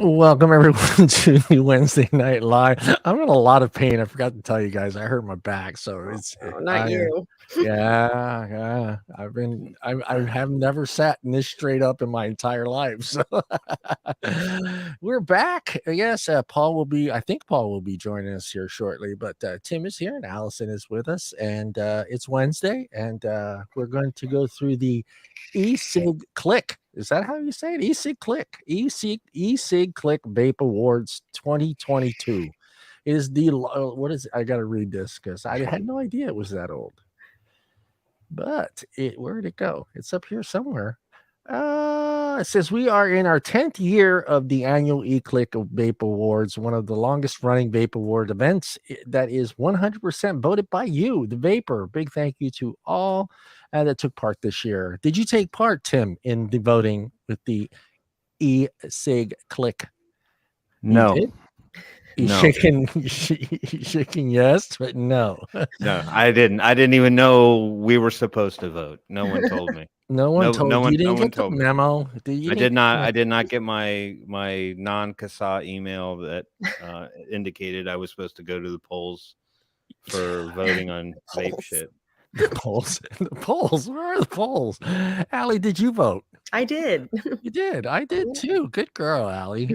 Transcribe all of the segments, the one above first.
Welcome everyone to the Wednesday Night Live. I'm in a lot of pain. I forgot to tell you guys. I hurt my back, so Oh, not you. yeah. I have never sat this straight up in my entire life. So we're back. Yes, Paul will be. I think Paul will be joining us here shortly. But Tim is here and Allison is with us, and it's Wednesday, and we're going to go through the Ecigclick. Is that how you say it? Ecigclick Vape Awards 2022 is the what is it? I got to read this because I had no idea it was that old. But where'd it go? It's up here somewhere. It says we are in our 10th year of the annual Eclick Vape Awards, one of the longest running Vape Award events that is 100% voted by you, the vapor. Big thank you to all that took part this year. Did you take part, Tim, in the voting with the Ecigclick? No. You did? No. Shaking yes, but no. No, I didn't. I didn't even know we were supposed to vote. No one told me. No one told you. You didn't get the told me. memo. I did not. I did not get my non-CASA email that indicated I was supposed to go to the polls for voting on vape shit. The polls. Where are the polls? Allie, did you vote? I did. You did. I did too. Good girl, Allie.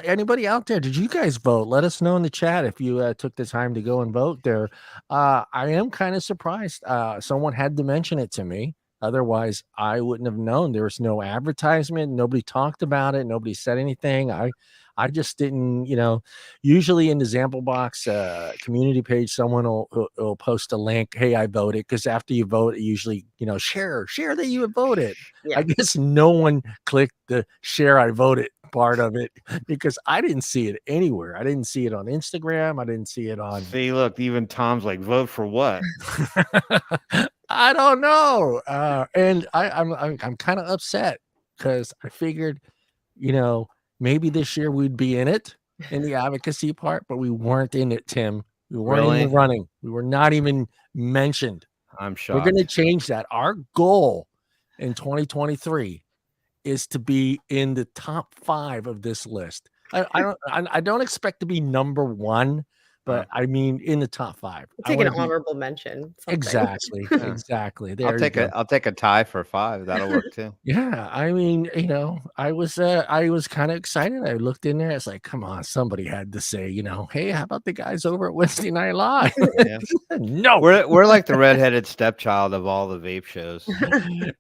Anybody out there? Did you guys vote? Let us know in the chat if you took the time to go and vote there. I am kind of surprised. Someone had to mention it to me. Otherwise, I wouldn't have known. There was no advertisement. Nobody talked about it. Nobody said anything. I just didn't, usually in the Zample Box community page, someone will post a link. Hey, I voted. Because after you vote, it usually, share that you have voted. Yeah. I guess no one clicked the share I voted part of it because I didn't see it anywhere. I didn't see it on Instagram. I didn't see it on. See, look, even Tom's like, vote for what? I don't know. And I'm kind of upset because I figured, maybe this year we'd be in it in the advocacy part, but we weren't in it, Tim. We weren't even running. We were not even mentioned. I'm shocked. We're going to change that. Our goal in 2023 is to be in the top 5 of this list. I don't expect to be number 1. But I mean, in the top 5, take an honorable mention. Exactly. There I'll take a tie for 5. That'll work too. Yeah, I mean, I was kind of excited. I looked in there. It's like, come on, somebody had to say, hey, how about the guys over at Wednesday Night Live? Yeah. No, we're like the redheaded stepchild of all the vape shows.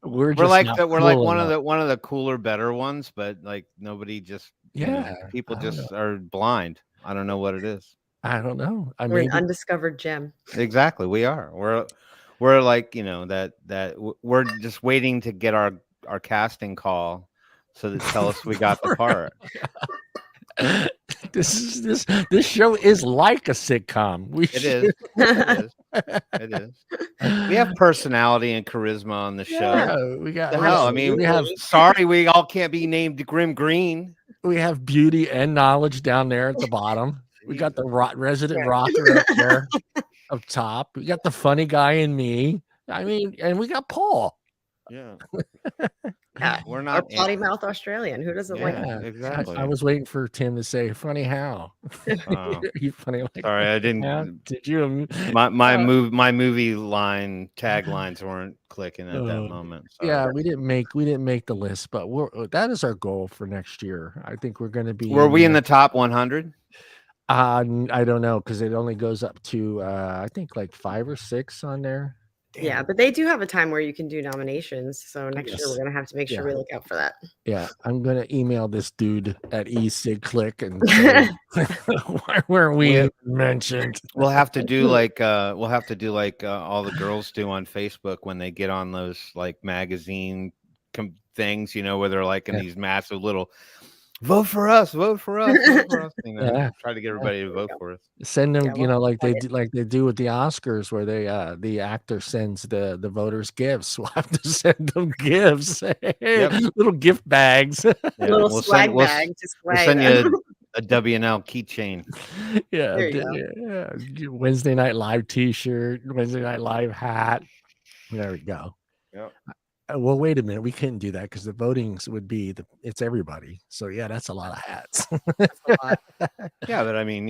we're like one of the cooler, better ones, but like nobody just people just are blind. I don't know what it is. I don't know. We're an undiscovered gem. Exactly, we are. We're like that. We're just waiting to get our casting call, so to tell us we got the part. This show is like a sitcom. It is. We have personality and charisma on the show. We got. I mean, sorry, we all can't be named Grim Green. We have beauty and knowledge down there at the bottom. We got the resident rocker up there up top. We got the funny guy in me. I mean, and we got Paul. Yeah. We're not our potty mouth Australian. Who doesn't like it? Exactly. I was waiting for Tim to say funny how. You funny like sorry, I didn't. Did you? My movie line taglines weren't clicking at that moment. Sorry. Yeah, we didn't make the list, but that is our goal for next year. I think we're going to be. Were we in the top 100? I don't know because it only goes up to I think like 5 or 6 on there. Damn. Yeah, but they do have a time where you can do nominations. So next year we're gonna have to make sure we look out for that. Yeah, I'm gonna email this dude at Ecigclick and say, why weren't we mentioned? We'll have to do like all the girls do on Facebook when they get on those like magazine things, where they're like in these massive little. Vote for us! Vote for us! Vote for us! Try to get everybody to vote for us. Send them, like they do with the Oscars, where the actor sends the voters gifts. We'll have to send them gifts, little gift bags, little swag bag. We'll send you a W&L keychain. Yeah. Wednesday Night Live T-shirt, Wednesday Night Live hat. There we go. Yep. Well, wait a minute. We couldn't do that because the votings would be it's everybody. So yeah, that's a lot of hats. That's a lot. Yeah, but I mean,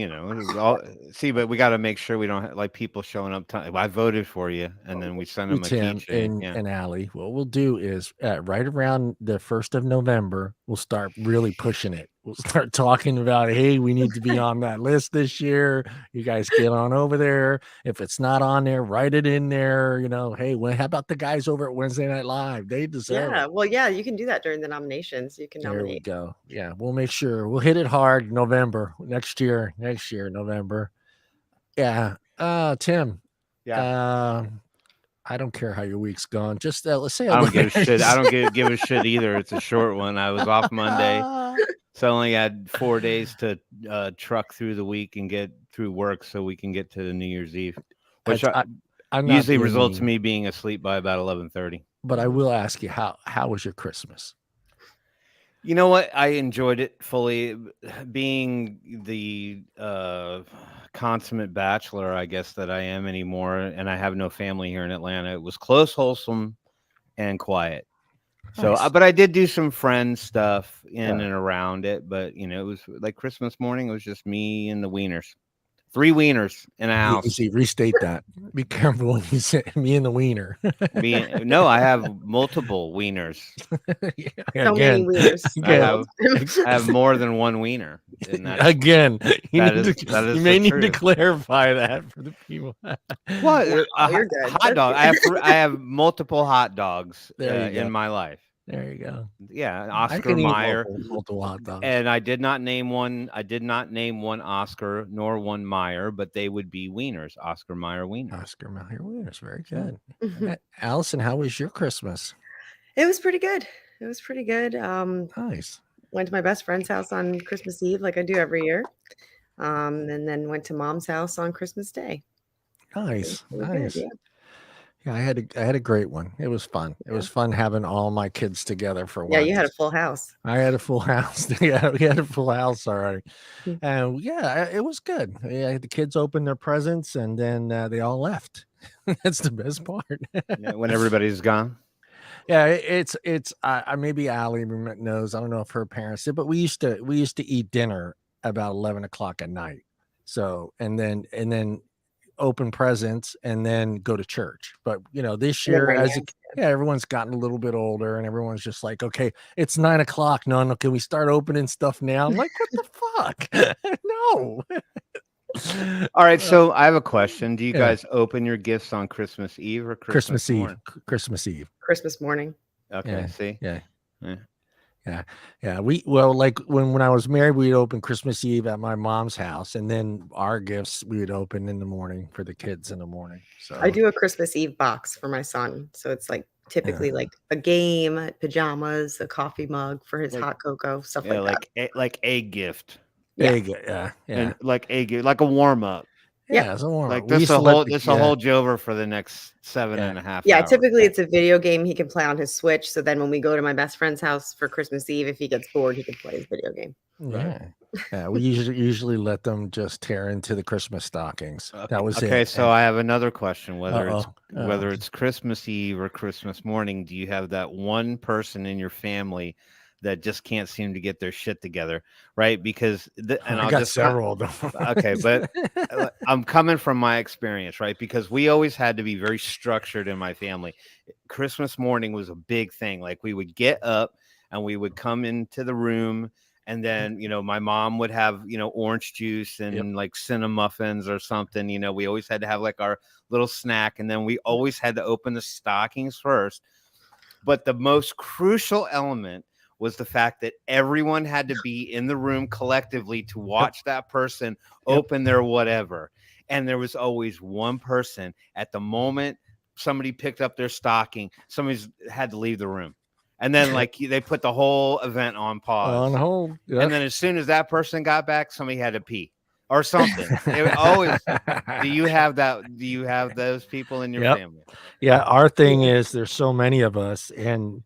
see, but we got to make sure we don't have like people showing up. I voted for you, and then we send them a Tim keychain. and Allie, what we'll do is right around the 1st of November, we'll start really pushing it. We'll start talking about, hey, we need to be on that list this year. You guys get on over there. If it's not on there, write it in there. Hey, how about the guys over at Wednesday Night Live? They deserve it. Well, yeah, you can do that during the nominations. You can There we nominate. go. Yeah, we'll make sure we'll hit it hard November next year, November. Yeah. Tim. Yeah. I don't care how your week's gone. Just let's say I don't give a shit. I don't give a shit either. It's a short one. I was off Monday, so I only had 4 days to truck through the week and get through work so we can get to the New Year's Eve, which usually results in me being asleep by about 11:30. But I will ask you, how was your Christmas? You know what? I enjoyed it fully. Being the consummate bachelor, I guess, that I am anymore, and I have no family here in Atlanta. It was close, wholesome, and quiet. So, Nice. but I did do some friend stuff in and around it. But it was like Christmas morning. It was just me and the wieners. 3 wieners in a house. Easy, restate that. Be careful when you say me and the wiener. No, I have multiple wieners. So many wieners. I have more than one wiener. Again, you may need to truth. clarify that for the people. What? You're good. Hot dog. I have multiple hot dogs in my life. There you go. Yeah, Oscar Mayer. Multiple hot dogs. And I did not name one. I did not name one Oscar nor one Meyer, but they would be wieners. Oscar Mayer wieners. Oscar Mayer wieners. Very good. Allison, how was your Christmas? It was pretty good. Nice. Went to my best friend's house on Christmas Eve, like I do every year, and then went to Mom's house on Christmas Day. Nice. Good, yeah. Yeah, I had a great one. It was fun. It was fun having all my kids together for one. Yeah, you had a full house. I had a full house. Yeah, we had a full house already. And it was good. Yeah, the kids opened their presents and then they all left. That's the best part. When everybody's gone. Yeah, it's maybe Allie knows. I don't know if her parents did, but we used to eat dinner about 11 o'clock at night. So and then open presents and then go to church. But this year everyone's gotten a little bit older and everyone's just like, okay, it's 9 o'clock. No, can we start opening stuff now? I'm like, what the fuck? No. All right, so I have a question. Do you guys open your gifts on Christmas Eve or Christmas Eve? morning? Christmas Eve. Christmas morning. Okay, see? Yeah. Like when I was married, we'd open Christmas Eve at my mom's house, and then our gifts we would open in the morning for the kids in the morning. So I do a Christmas Eve box for my son. So it's like typically like a game, pajamas, a coffee mug for his hot cocoa, stuff like that. Like a gift. Yeah. And like a gift, like a warm up. Yeah, it's a warm up. Like this will hold you over for the next 7.5 hours. Yeah, typically it's a video game he can play on his Switch. So then when we go to my best friend's house for Christmas Eve, if he gets bored, he can play his video game. Yeah. We usually let them just tear into the Christmas stockings. That was it. Okay, so I have another question. Whether it's Christmas Eve or Christmas morning, do you have that one person in your family that just can't seem to get their shit together, right? Because I got several of them. Okay, but I'm coming from my experience, right? Because we always had to be very structured in my family. Christmas morning was a big thing. Like we would get up and we would come into the room, and then my mom would have orange juice and like cinnamon muffins or something. We always had to have like our little snack, and then we always had to open the stockings first. But the most crucial element was the fact that everyone had to be in the room collectively to watch that person open their whatever. And there was always one person at the moment somebody picked up their stocking, somebody had to leave the room. And then like they put the whole event on pause. On hold. Yep. And then as soon as that person got back, somebody had to pee or something. It always. Do you have that? Do you have those people in your family? Yeah. Our thing is there's so many of us, and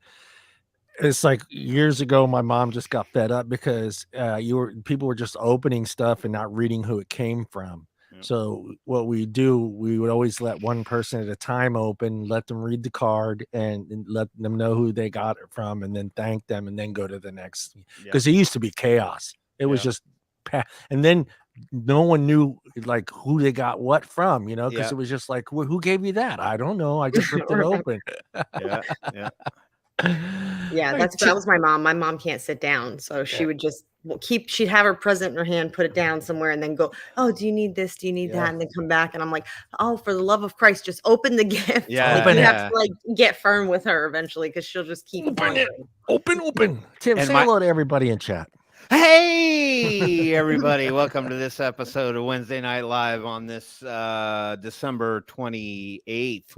it's like years ago, my mom just got fed up because people were just opening stuff and not reading who it came from. So what we do, we would always let one person at a time open, let them read the card, and let them know who they got it from, and then thank them, and then go to the next. Because it used to be chaos. It was just, and then no one knew like who they got what from, because it was just like, who gave you that? I don't know. I just ripped it open. Yeah, that was my mom. My mom can't sit down, so she would just she'd have her present in her hand, put it down somewhere, and then go, oh, do you need this? Do you need that? And then come back, and I'm like, oh, for the love of Christ, just open the gift. Yeah, you have to like get firm with her eventually, because she'll just keep open. Tim, say hello to everybody in chat. Hey everybody, welcome to this episode of Wednesday Night Live on this December 28th.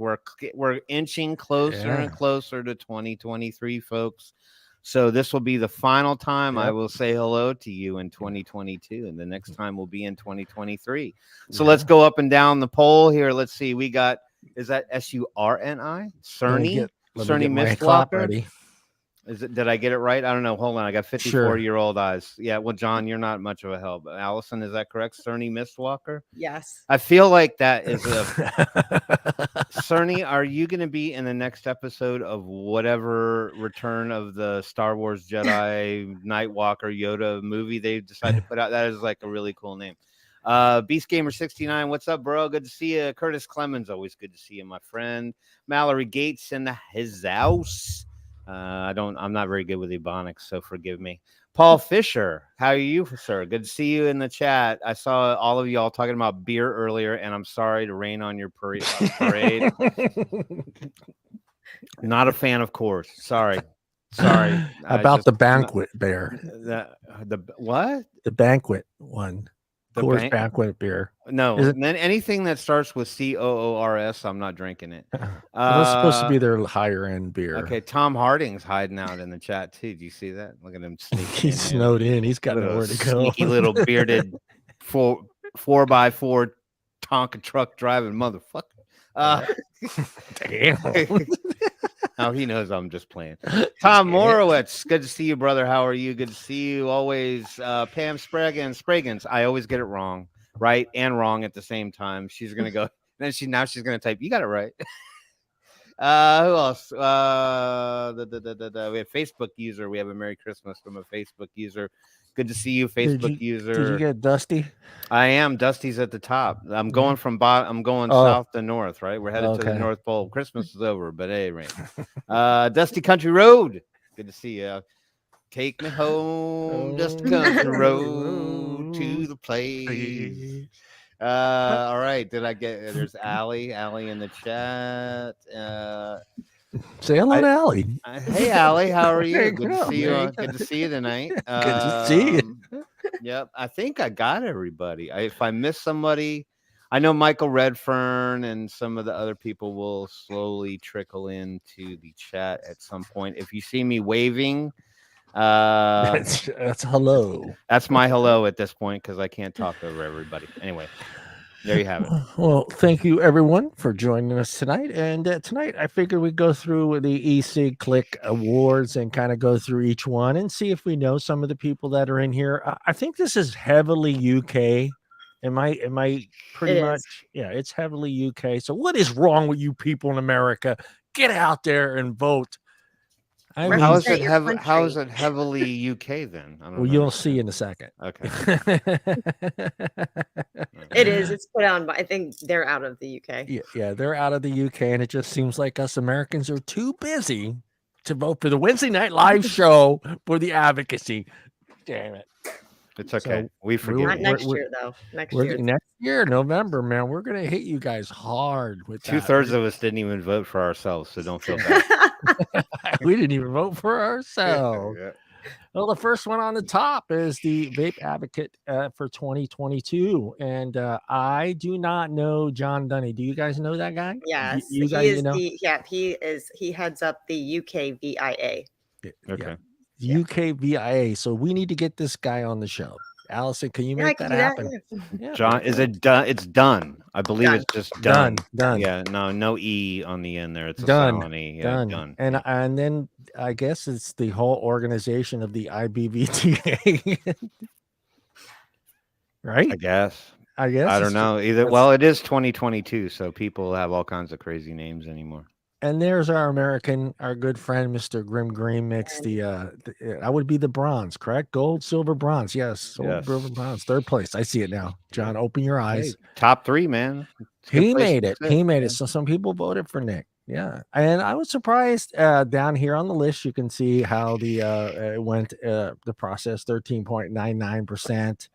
We're inching closer and closer to 2023, folks. So this will be the final time I will say hello to you in 2022, and the next time will be in 2023. So let's go up and down the poll here. Let's see. We got, is that Surni? Cerny Mistwalker. Did I get it right? I don't know. Hold on. I got 54-year-old eyes. Yeah. Well, John, you're not much of a help. Allison, is that correct? Cerny Mistwalker? Yes. I feel like that is a Cerny, are you going to be in the next episode of whatever Return of the Star Wars Jedi Nightwalker Yoda movie they decided to put out? That is like a really cool name. Beast Gamer 69, what's up, bro? Good to see you. Curtis Clemens, always good to see you, my friend. Mallory Gates in his house. I'm not very good with Ebonics, so forgive me. Paul Fisher, how are you, sir? Good to see you in the chat. I saw all of y'all talking about beer earlier, and I'm sorry to rain on your parade. Not a fan, of course. Sorry. About the banquet beer. The what? The banquet one. Coors Banquet beer. No, and then anything that starts with COORS, I'm not drinking it. That's supposed to be their higher end beer. Okay, Tom Harding's hiding out in the chat too. Do you see that? Look at him sneaking. He's snowed in. He's got nowhere to go. Sneaky little bearded 4x4 Tonka truck driving motherfucker. Damn. Oh, he knows I'm just playing. Tom Morowitz, good to see you, brother. How are you? Good to see you always. Pam Spraggins. I always get it wrong, right and wrong at the same time. She's gonna go. Then she's gonna type. You got it right. Who else? We have Facebook user. We have a Merry Christmas from a Facebook user. Good to see you, Facebook user. Did you get Dusty? I am. Dusty's at the top. I'm going from I'm going south to north, right? We're headed to the North Pole. Christmas is over, but hey, right. Dusty Country Road. Good to see you. Take me home, Dusty Country Road to the place. All right. Did I get? There's Allie in the chat. Say hello to Allie. Hey, Allie, how are you? Good to see you. Good to see you tonight. Good to see you. Yep, I think I got everybody. If I miss somebody, I know Michael Redfern and some of the other people will slowly trickle into the chat at some point. If you see me waving, that's hello. That's my hello at this point because I can't talk over everybody. Anyway. There you have it. Well, thank you, everyone, for joining us tonight. And tonight, I figured we'd go through the Ecigclick Awards and kind of go through each one and see if we know some of the people that are in here. I think this is heavily UK. Am I pretty much? Yeah, it's heavily UK. So what is wrong with you people in America? Get out there and vote. How is it heavily UK then? Well, you'll see in a second. Okay. It is. It's put on, but I think they're out of the UK. Yeah, they're out of the UK, and it just seems like us Americans are too busy to vote for the Wednesday Night Live show for the advocacy. Damn it. It's okay. So we forgive. Not next year, though. Next year, November, man. We're gonna hit you guys hard with 2/3 of us didn't even vote for ourselves, so don't feel bad. We didn't even vote for ourselves. Yeah. Well, the first one on the top is the Vape Advocate for 2022, and I do not know John Dunny. Do you guys know that guy? Yes, you guys know. He heads up the UK VIA. Okay. Yeah. UK VIA. So we need to get this guy on the show. Allison, can you make that happen? Yeah. John, is it done? It's done. I believe it's just done. Done. Yeah, no E on the end there. It's done. A silent E. Yeah, done. And then I guess it's the whole organization of the IBVTA. Right? I guess. I guess I it's don't know either. Well, it is 2022, so people have all kinds of crazy names anymore. And there's our good friend, Mr. Grim Green mix. That would be the bronze, correct? Gold, silver, bronze. Yes, silver, bronze. Third place. I see it now. John, open your eyes. Hey, top 3, man. He made it. He made it. So some people voted for Nick. Yeah, and I was surprised. Down here on the list, you can see how it went. The process 13.99%.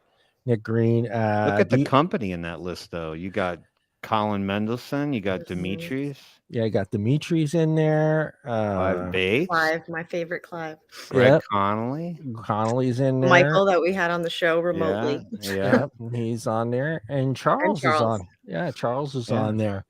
Nick Green. Look at the company in that list, though. You got Colin Mendelsohn. You got Demetrius. Yeah, you got Dimitri's in there. Clive Bates. Clive, my favorite Clive. Greg Connolly. Connolly's in there. Michael that we had on the show remotely. Yeah, he's on there. And Charles is on. Yeah, Charles is on there.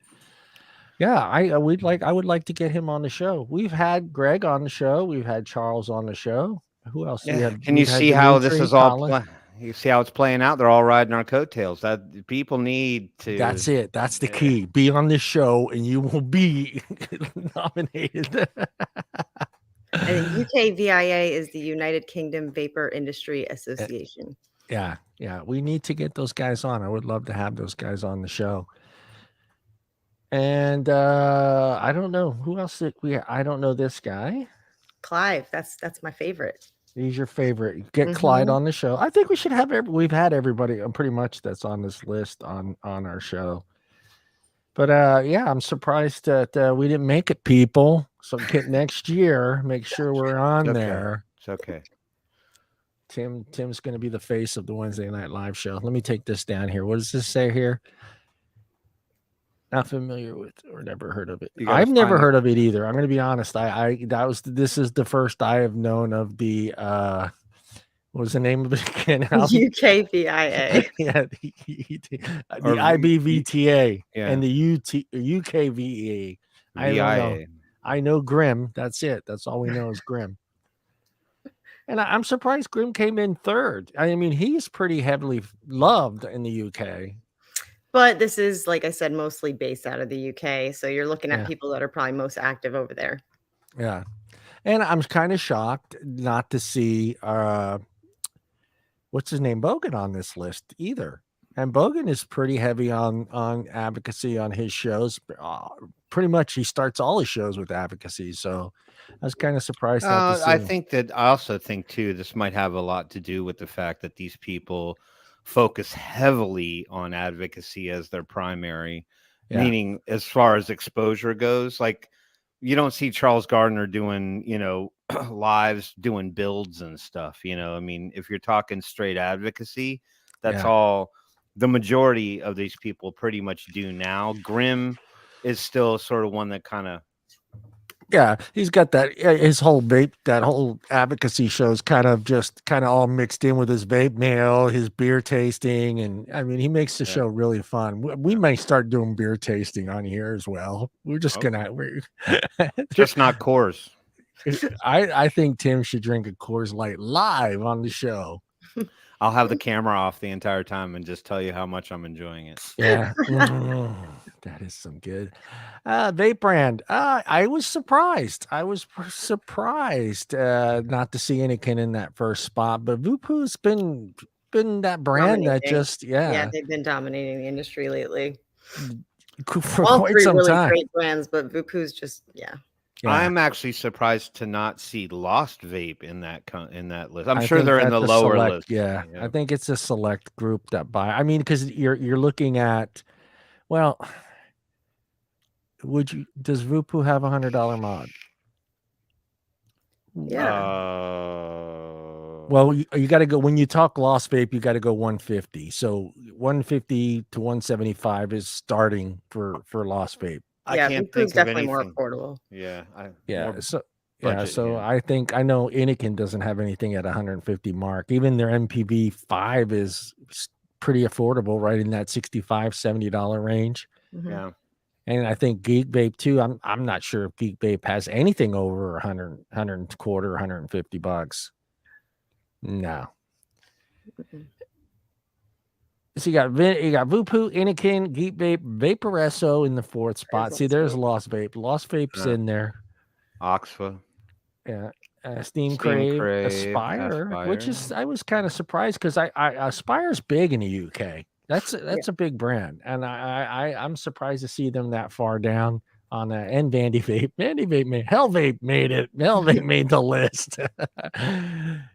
Yeah, I would like to get him on the show. We've had Greg on the show. We've had Charles on the show. Who else? Yeah. Can you see how this is all you see how it's playing out? They're all riding our coattails. That people need to. That's it. That's the key. Be on this show, and you will be nominated. And UKVIA is the United Kingdom Vapor Industry Association. Yeah. We need to get those guys on. I would love to have those guys on the show. And I don't know who else. I don't know this guy. Clive. That's my favorite. He's your favorite. Get Clyde on the show. I think we should have we've had everybody pretty much that's on this list on our show. But I'm surprised that we didn't make it, people. So next year, make sure we're on there. It's okay. Tim's going to be the face of the Wednesday Night Live show. Let me take this down here. What does this say here? Not familiar with or never heard of it. I've never heard of it either. I'm going to be honest. This is the first I have known of the what was the name of it again? UKVIA. Yeah, the IBVTA and the UKVEA. I don't know. I know Grim. That's it. That's all we know is Grim. And I'm surprised Grim came in third. I mean, he's pretty heavily loved in the UK. But this is, like I said, mostly based out of the UK. So you're looking at people that are probably most active over there. Yeah. And I'm kind of shocked not to see what's his name, Bogan, on this list either. And Bogan is pretty heavy on advocacy on his shows. Pretty much he starts all his shows with advocacy. So I was kind of surprised not to see I also think too, this might have a lot to do with the fact that these people focus heavily on advocacy as their primary, meaning as far as exposure goes. Like you don't see Charles Gardner doing, lives doing builds and stuff. I mean, if you're talking straight advocacy, that's all the majority of these people pretty much do now. Grim is still sort of one that kind of. Yeah, he's got that his whole vape, that whole advocacy shows kind of all mixed in with his vape mail, his beer tasting, and I mean he makes the show really fun. We may start doing beer tasting on here as well. We're just just not Coors. I think Tim should drink a Coors Light live on the show. I'll have the camera off the entire time and just tell you how much I'm enjoying it. Yeah. That is some good vape brand. I was surprised. not to see Anakin in that first spot, but Vupu's been that brand that just they've been dominating the industry lately for quite some time. Great brands, but Vupu's just I'm actually surprised to not see Lost Vape in that list. I'm sure they're in the lower list. Yeah, I think it's a select group that buy. I mean, because you're looking at, well, does Vupu have $100 mod? Yeah. Well, you got to go when you talk Lost Vape. You got to go 150. So 150 to 175 is starting for Lost Vape. I can't think of definitely anything. more affordable. So I think I know Anakin doesn't have anything at 150 mark. Even their MPV 5 is pretty affordable, right in that $65-$70 range. Mm-hmm. Yeah. And I think Geek Vape too. I'm not sure if Geek Vape has anything over 100, $150. No. Mm-hmm. So you got Vupu, Anakin, Geek Vape, Vaporesso in the fourth spot. There's Lost Vape. Lost Vape's in there. Oxfa. Yeah. Steam Crave, Aspire, which is I was kind of surprised because Aspire's big in the UK. That's a big brand, and I'm surprised to see them that far down on that. And Vandy Vape, Hell Vape made it. Hell Vape made the list.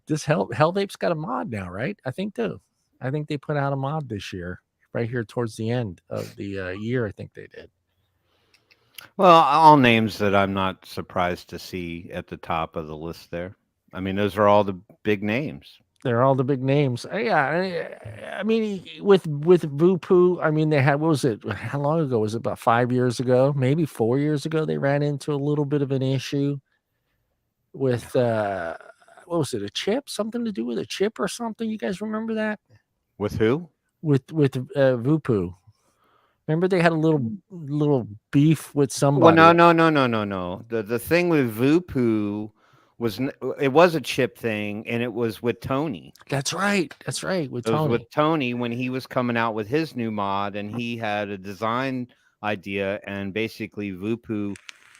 This Hell Vape's got a mod now, right? I think too. I think they put out a mod this year, right here towards the end of the year. I think they did. Well, all names that I'm not surprised to see at the top of the list there. I mean, those are all the big names. They're all the big names. Yeah, I mean, with Vupu, I mean, they had, what was it? How long ago was it? About 5 years ago, maybe 4 years ago. They ran into a little bit of an issue with what was it? A chip? Something to do with a chip or something? You guys remember that? With who? With Vupu. Remember they had a little beef with somebody. Well, no. The thing with Vupu was it was a chip thing, and it was with Tony. That's right. With It was Tony. with Tony when he was coming out with his new mod, and he had a design idea, and basically Vupu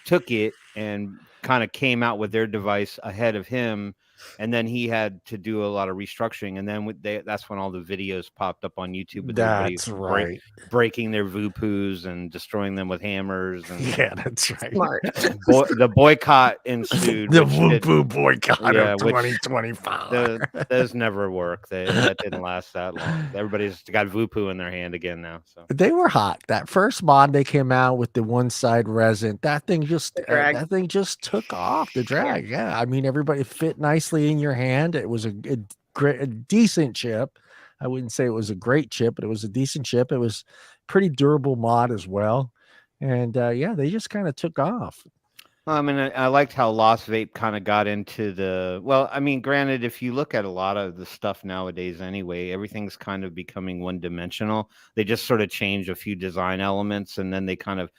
took it and kind of came out with their device ahead of him, and then he had to do a lot of restructuring, and then that's when all the videos popped up on YouTube with That's right. breaking their Vupus and destroying them with hammers. And yeah, that's right. Smart. The boycott ensued. The Vupu boycott of 2025. Those never work. That didn't last that long. Everybody's got Vupu in their hand again now. So they were hot. That first mod they came out with the one side resin, that thing just took off. The drag. Yeah. I mean, everybody fit nicely in your hand. It was a decent chip. I wouldn't say it was a great chip, but it was a decent chip. It was pretty durable mod as well. And they just kind of took off. I mean, I liked how Lost Vape kind of got into the, well, I mean, granted, if you look at a lot of the stuff nowadays anyway, everything's kind of becoming one-dimensional. They just sort of change a few design elements, and then they kind of,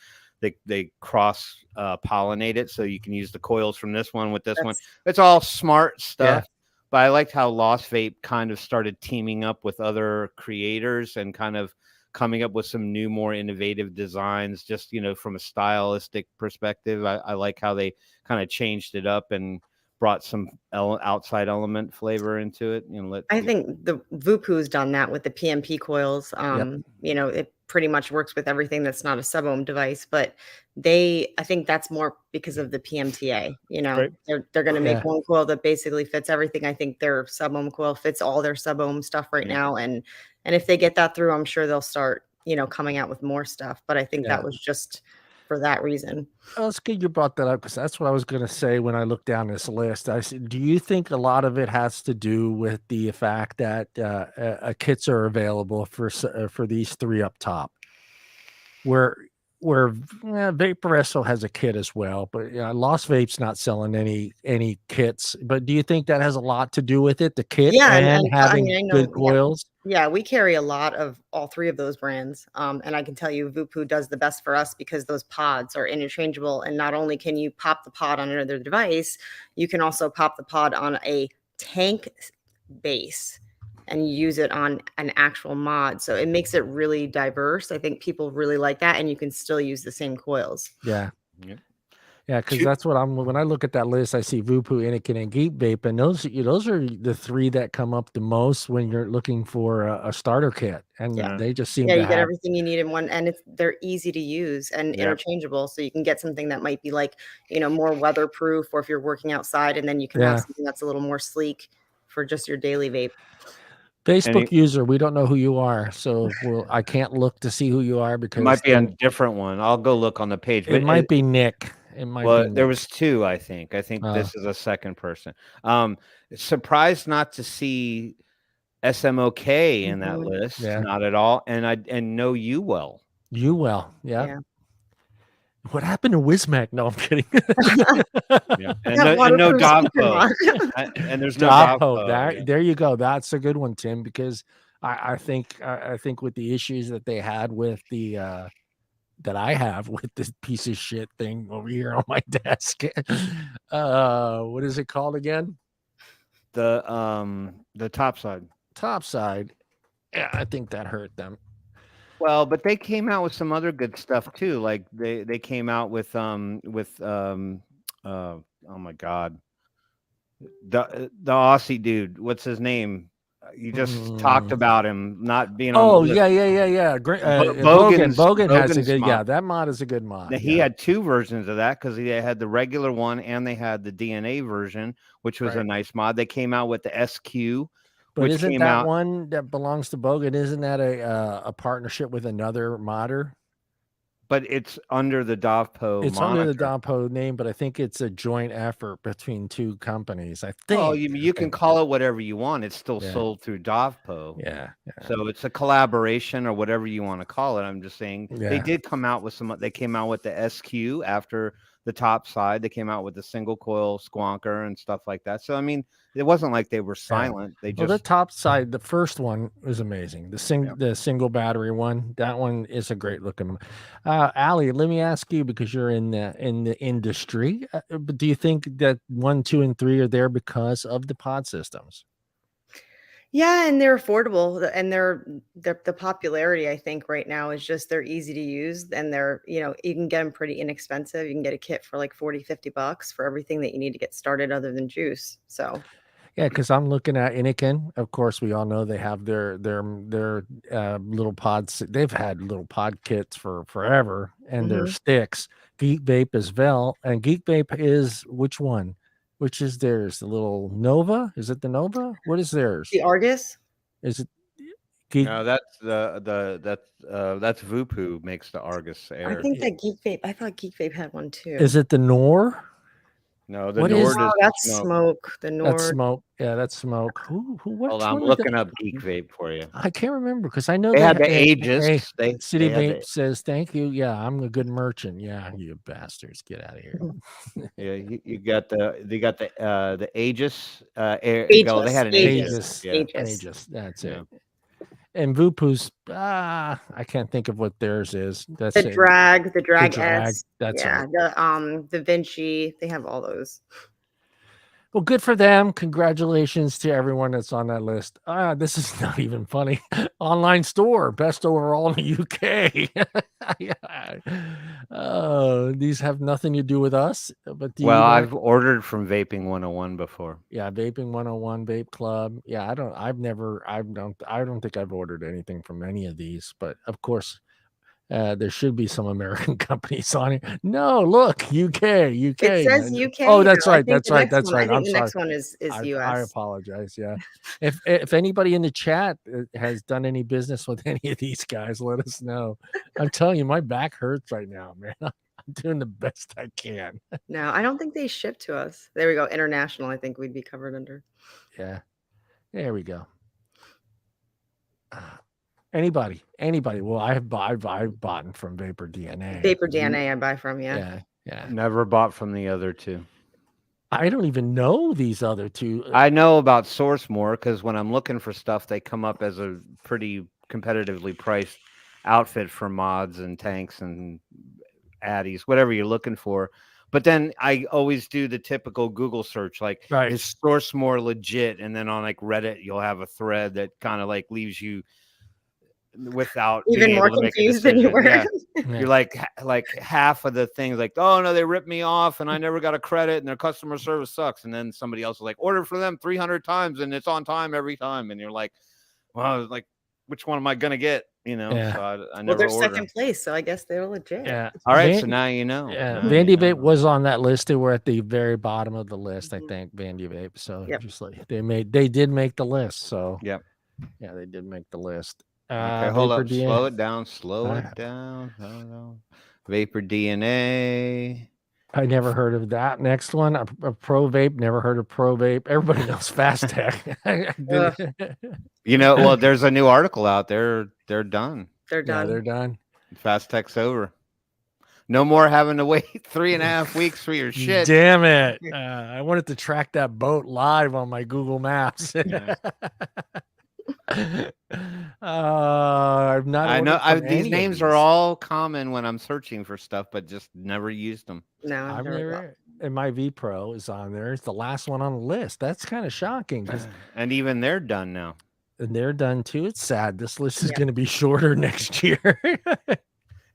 they cross pollinate it, so you can use the coils from this one with this one. It's all smart stuff. Yeah. But I liked how Lost Vape kind of started teaming up with other creators and kind of coming up with some new, more innovative designs, just, from a stylistic perspective. I like how they kind of changed it up and brought some outside element flavor into it. I think the Vupu's done that with the PMP coils. It pretty much works with everything that's not a sub-ohm device, but I think that's more because of the PMTA. Right. They're going to make one coil that basically fits everything. I think their sub-ohm coil fits all their sub-ohm stuff right now, and if they get that through, I'm sure they'll start coming out with more stuff. But I think that was just for that reason. Well, it's good you brought that up, because that's what I was going to say when I looked down this list. I said, do you think a lot of it has to do with the fact that kits are available for these three up top, where Vaporesso has a kit as well, but Lost Vape's not selling any kits? But do you think that has a lot to do with it, the kit and having good coils? Yeah, we carry a lot of all three of those brands. And I can tell you Vupu does the best for us because those pods are interchangeable. And not only can you pop the pod on another device, you can also pop the pod on a tank base and use it on an actual mod. So it makes it really diverse. I think people really like that. And you can still use the same coils. Yeah. Yeah, because that's what when I look at that list, I see Vupu, Anakin, and Geek Vape, and those are the three that come up the most when you're looking for a starter kit, and they just seem to you get everything you need in one, and they're easy to use and interchangeable, so you can get something that might be like more weatherproof, or if you're working outside, and then you can have something that's a little more sleek for just your daily vape. Facebook user, we don't know who you are, so I can't look to see who you are because it might be a different one. I'll go look on the page. It might be Nick. There was two, I think. I think this is a second person. Surprised not to see SMOK in that list. Not at all. And know you well. You well, yeah. What happened to Wismac? No, I'm kidding. And no Dogpo. And there's no Dogpo. There you go. That's a good one, Tim, because I think with the issues that they had with the that I have with this piece of shit thing over here on my desk. What is it called again? The top side. Top side. Yeah, I think that hurt them. Well, but they came out with some other good stuff too. Like they came out with oh my God. The Aussie dude, what's his name? You just talked about him not being on the Oh, list. yeah. Great. Bogan has a good, mod. that mod is a good mod. Now, he had 2 versions of that because he had the regular one and they had the DNA version, which was a nice mod. They came out with the SQ, but which isn't came that out. one that belongs to Bogan? Isn't that a partnership with another modder? But it's under the DovPo It's moniker. under the DovPo name, but I think it's a joint effort between 2 companies. I think. Oh, you can call it whatever you want. It's still sold through DovPo. Yeah. So it's a collaboration or whatever you want to call it. I'm just saying they did come out with some. They came out with the SQ after the top side. They came out with the single coil squonker and stuff like that. So I mean, it wasn't like they were silent. They just the top side, the first one was amazing. The single battery one, that one is a great looking. Allie, let me ask you, because you're in the industry, but do you think that 1, 2, and 3 are there because of the pod systems? Yeah, and they're affordable, and they're the popularity, I think, right now is just they're easy to use, and they're, you can get them pretty inexpensive. You can get a kit for like $40-$50 for everything that you need to get started other than juice. So yeah, because I'm looking at Inikin. Of course, we all know they have their little pods. They've had little pod kits for forever, and their sticks. Geek Vape as well, and Geek Vape is which one? Which is theirs? The little Nova? Is it the Nova? What is theirs? The Argus? Is it Geek? No, that's that's Vupu makes the Argus Air. I think that Geek Vape. I thought Geek Vape had one too. Is it the Nor? No, the What Nord is is that's smoke. The Nord. That's smoke. Yeah, that's smoke. What? Hold on, I'm looking up Geek Vape for you. I can't remember because I know they had the Aegis. Hey, City Vape says thank you. Yeah, I'm a good merchant. Yeah, you bastards, get out of here. Yeah, you got the Aegis Air. Aegis. They had an Aegis. Aegis. That's it. And Vupu's, I can't think of what theirs is. That's the Drag S. That's the Vinci. They have all those. Well, good for them. Congratulations to everyone that's on that list. This is not even funny. Online store, best overall in the UK. These have nothing to do with us. But I've ordered from Vaping 101 before. Yeah, Vaping 101, Vape Club. Yeah, I don't think I've ordered anything from any of these. But of course, there should be some American companies on it. No, look, UK. It says UK. Oh, that's right. I think the next one is US. I apologize. Yeah. If anybody in the chat has done any business with any of these guys, let us know. I'm telling you, my back hurts right now, man. I'm doing the best I can. No, I don't think they ship to us. There we go. International, I think we'd be covered under. Yeah. There we go. Anybody. Well, I've bought from Vapor DNA. Vapor DNA I buy from, yeah. Never bought from the other two. I don't even know these other two. I know about Source more because when I'm looking for stuff, they come up as a pretty competitively priced outfit for mods and tanks and addies, whatever you're looking for. But then I always do the typical Google search, like, is Source more legit? And then on like Reddit, you'll have a thread that kind of like leaves you without even more confused than you were. Yeah. You're like half of the things like, oh no, they ripped me off and I never got a credit and their customer service sucks. And then somebody else is like, order for them 300 times and it's on time every time. And you're like, well, like, which one am I gonna get? So I never. Well, they're second place, so I guess they're legit. Yeah. All right, so now you know. Yeah, Vandy Vape was on that list. They were at the very bottom of the list, I think. Vandy Vape. So just like they did make the list. So yeah, they did make the list. Okay, hold up, slow it down. Vapor DNA. I never heard of that. Next one, a Pro Vape. Never heard of Pro Vape. Everybody knows Fast Tech. Well, there's a new article out there. They're done. They're done. Yeah, they're done. Fast Tech's over. No more having to wait 3.5 weeks for your shit. Damn it! I wanted to track that boat live on my Google Maps. I've not. I know these names are all common when I'm searching for stuff, but just never used them. No, I've never. And my V Pro is on there. It's the last one on the list. That's kind of shocking. And even they're done now. And they're done too. It's sad. This list is going to be shorter next year.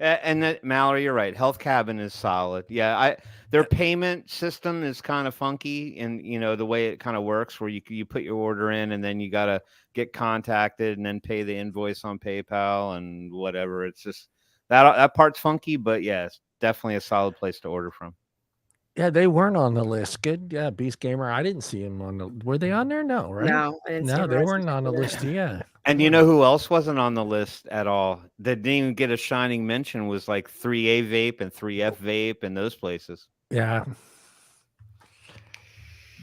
And that Mallory, you're right. Health Cabin is solid. Yeah, their payment system is kind of funky, and the way it kind of works, where you put your order in, and then you gotta get contacted, and then pay the invoice on PayPal and whatever. It's just that part's funky, but yeah, it's definitely a solid place to order from. Yeah, they weren't on the list. Good. Yeah, Beast Gamer. I didn't see him on the. Were they on there? No, right? No, I didn't see No, him they rise weren't to on the that. list. Yeah. And you know who else wasn't on the list at all? That didn't even get a shining mention was like 3A Vape and 3F Vape and those places. Yeah.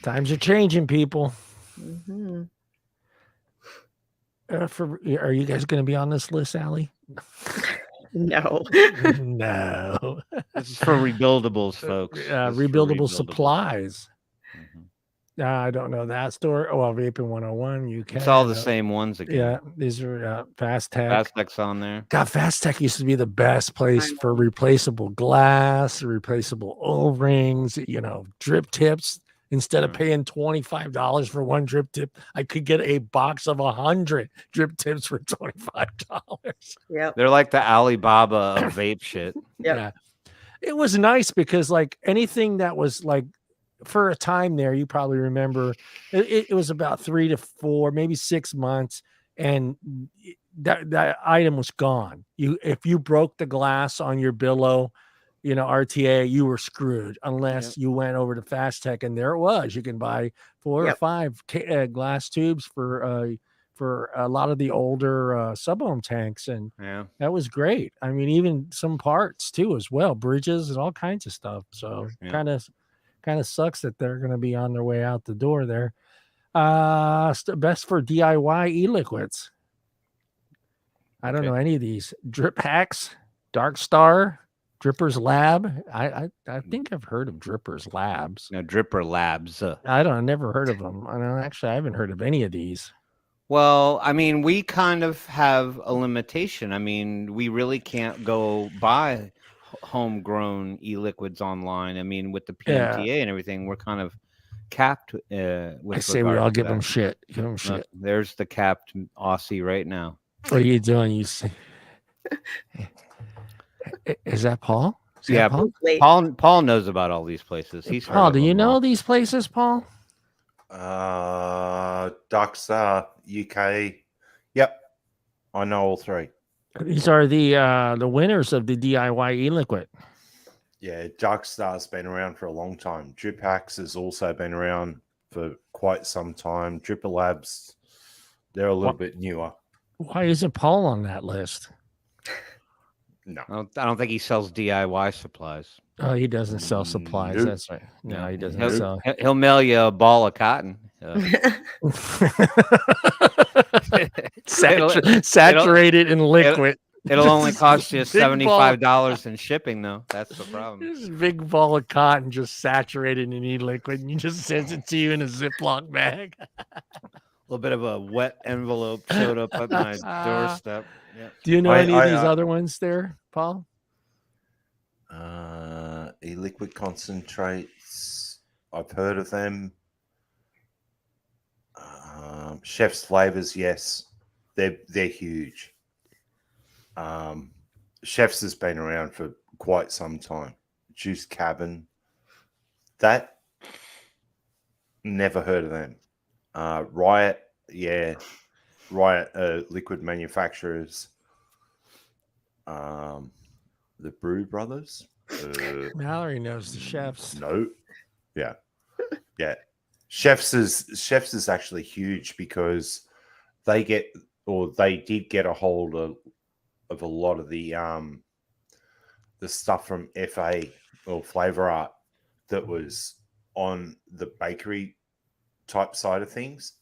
Times are changing, people. Mm-hmm. Are you guys going to be on this list, Allie? No. No. This is for rebuildables, folks. Rebuildable supplies. Mm-hmm. I don't know that store. Oh, well, Vaping 101. You can. It's all the same ones again. Yeah, these are Fast Tech. Fast Tech's on there. God, Fast Tech used to be the best place for replaceable glass, replaceable O-rings, drip tips. Instead of paying $25 for one drip tip, I could get a box of 100 drip tips for $25. Yep. They're like the Alibaba of vape shit. Yep. Yeah. It was nice because like anything that was like for a time there, you probably remember it was about 3 to 4, maybe 6 months. And that item was gone. If you broke the glass on your billow, RTA, you were screwed unless you went over to Fast Tech, and there it was. You can buy 4 or 5 glass tubes for a lot of the older sub-ohm tanks, and that was great. I mean, even some parts too as well, bridges and all kinds of stuff. So kind of sucks that they're going to be on their way out the door there. Best for DIY e-liquids. I don't know any of these. Drip Hacks, Dark Star, Drippers Lab. I think I've heard of Drippers Labs. No, Dripper Labs. I never heard of them. Actually, I haven't heard of any of these. Well, I mean, we kind of have a limitation. I mean, we really can't go buy homegrown e-liquids online. I mean, with the PMTA and everything, we're kind of capped. With I say we all give them shit. Give them shit. There's the capped Aussie right now. What are you doing? You see? Is that Paul? Paul knows about all these places. He's Paul. Do you know these places, Paul? Darkstar, UK. Yep, I know all 3. These are the winners of the DIY e-liquid. Yeah, Darkstar's been around for a long time. Drip Hacks has also been around for quite some time. Dripper Labs, they're a little bit newer. Why isn't Paul on that list? No, I don't think he sells DIY supplies. Oh, he doesn't sell supplies. Nope. That's right. No, he doesn't sell. He'll mail you a ball of cotton. Saturated in liquid. It'll only cost you $75 in shipping, though. That's the problem. This big ball of cotton just saturated in e-liquid, and he just sends it to you in a Ziploc bag. A little bit of a wet envelope showed up at my doorstep. Yep. Do you know any of these other ones there, Paul? E-liquid concentrates. I've heard of them. Chef's Flavors, yes. They're huge. Chef's has been around for quite some time. Juice Cabin. That, never heard of them. Riot, yeah. Riot, liquid manufacturers. The Brew Brothers. Mallory knows the chefs. No. Yeah. Yeah. Chefs is actually huge because they did get a hold of a lot of the stuff from FA or Flavor Art that was on the bakery type side of things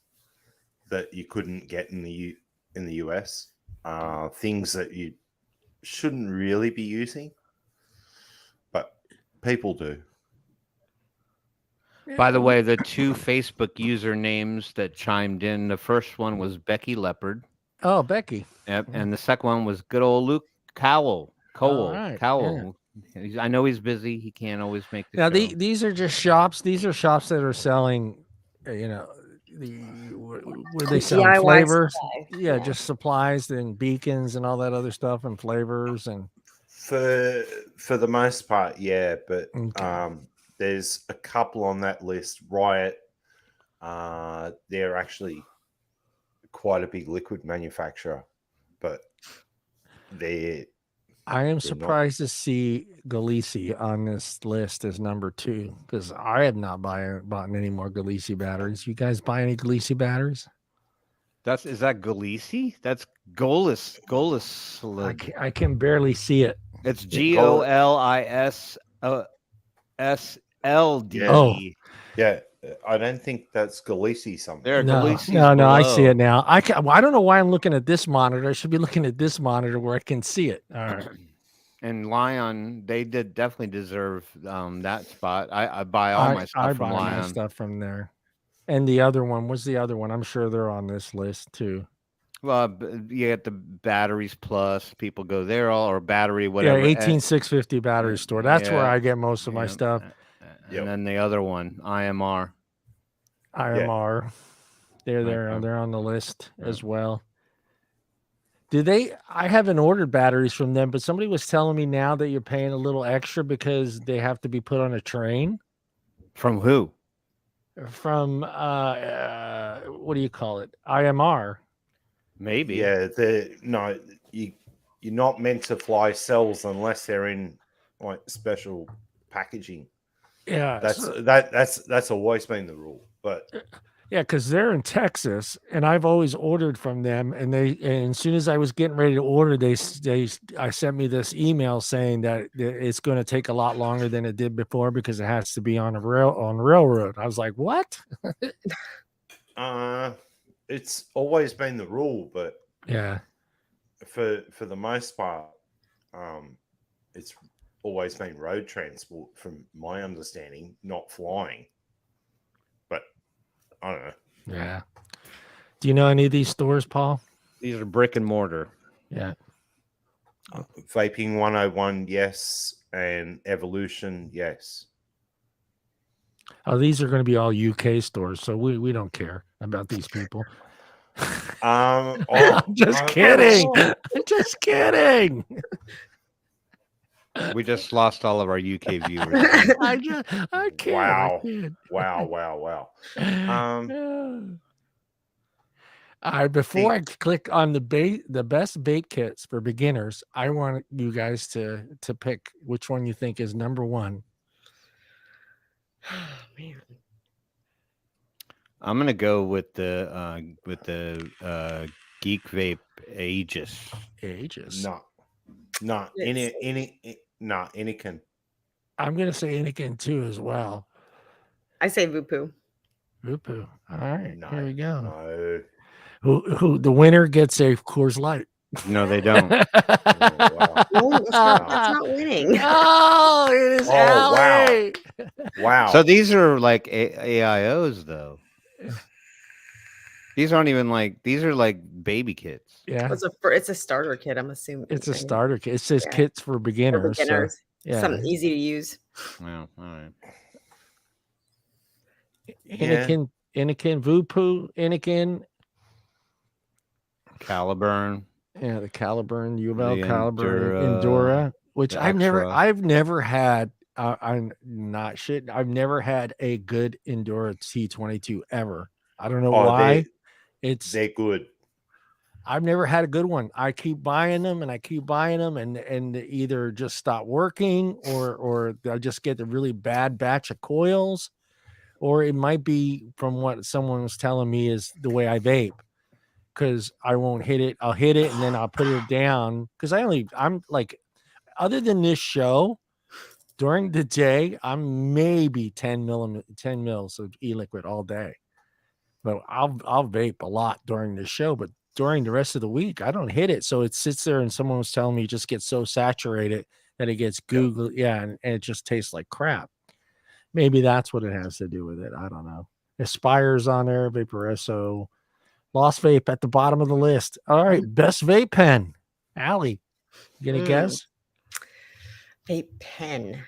that you couldn't get in the US. Things that you shouldn't really be using, but people do. By the way, the 2 Facebook usernames that chimed in, the first one was Becky Leopard. Oh, Becky. Yep. And the second one was good old Luke Cowell. Right. Cowell. Yeah. I know he's busy. He can't always make the now, show. These are just shops. These are shops that are selling, where they sell DIY flavors. supply. Yeah, just supplies and beacons and all that other stuff and flavors and For the most part, yeah, but Okay. there's a couple on that list. Riot, they're actually quite a big liquid manufacturer, but they're I am they're not. surprised to see Galisi on this list as number 2 because I have not bought any more Galisi batteries. You guys buy any Galisi batteries? Is that Galisi? That's Golis. I can barely see it. It's Gol- GOLISSLD. Oh. Yeah, I don't think that's Galisi something. There, No, Galici's no, I see below. it now. I don't know why I'm looking at this monitor. I should be looking at this monitor where I can see it. All right. And Lion, they definitely deserve that spot. I buy all my stuff from buy my Lion. stuff from there. And the other one, what's the other one? I'm sure they're on this list too. Well, you get the batteries plus people go there or battery Yeah, whatever. 18650 battery store. That's where yeah, I get most of my yeah. stuff. And then the other one, IMR. IMR. They're there. Okay. They're on the list as well. I haven't ordered batteries from them, but somebody was telling me now that you're paying a little extra because they have to be put on a train. From who? From what do you call it? IMR. Maybe. Yeah, you're not meant to fly cells unless they're in like special packaging. Yeah, that's always been the rule. But yeah, because they're in Texas, and I've always ordered from them. And as soon as I was getting ready to order, I sent me this email saying that it's going to take a lot longer than it did before because it has to be on railroad. I was like, what? it's always been the rule, but yeah, for the most part, it's always been road transport, from my understanding, not flying. But I don't know. Yeah. Do you know any of these stores, Paul? These are brick and mortar. Yeah. Vaping 101, yes, and Evolution, yes. Oh, these are going to be all UK stores, so we don't care about these people. I'm just kidding. I'm just kidding. We just lost all of our UK viewers. I can't. Wow. I can't. Wow. All right, before I click on the best bait kits for beginners, I want you guys to pick which one you think is number 1. Oh, man. I'm gonna go with the Geek Vape Aegis. No, Anakin. I'm gonna say Anakin too as well. I say Vupu. Vupu. All right, here we go. No. Who the winner gets a Coors Light? No, they don't. Wow. No, that's not winning. Oh, it is Allie. Wow. So these are like AIOs though. These aren't even like, these are like baby kits. Yeah, it's a starter kit. I'm assuming it's a starter kit. It says kits for beginners. For beginners. So, yeah, something easy to use. Wow. All right. Anakin, Vupu, Anakin, Caliburn. Yeah, the Caliburn, UL The Caliburn, Endura, which I've never had. I'm not shitting. I've never had a good Endura T22 ever. I don't know why. They're good. I've never had a good one. I keep buying them and and either just stop working or I just get a really bad batch of coils, or it might be from what someone was telling me is the way I vape. Because I won't hit it. I'll hit it and then I'll put it down. Because I'm like, other than this show, during the day, I'm maybe 10 mils of e-liquid all day. But I'll vape a lot during the show. But during the rest of the week, I don't hit it. So it sits there and someone was telling me it just gets so saturated that it gets googly. Yeah, and it just tastes like crap. Maybe that's what it has to do with it. I don't know. Aspire's on there, Vaporesso. Lost Vape at the bottom of the list. All right, best vape pen. Allie, you gonna guess? Vape pen.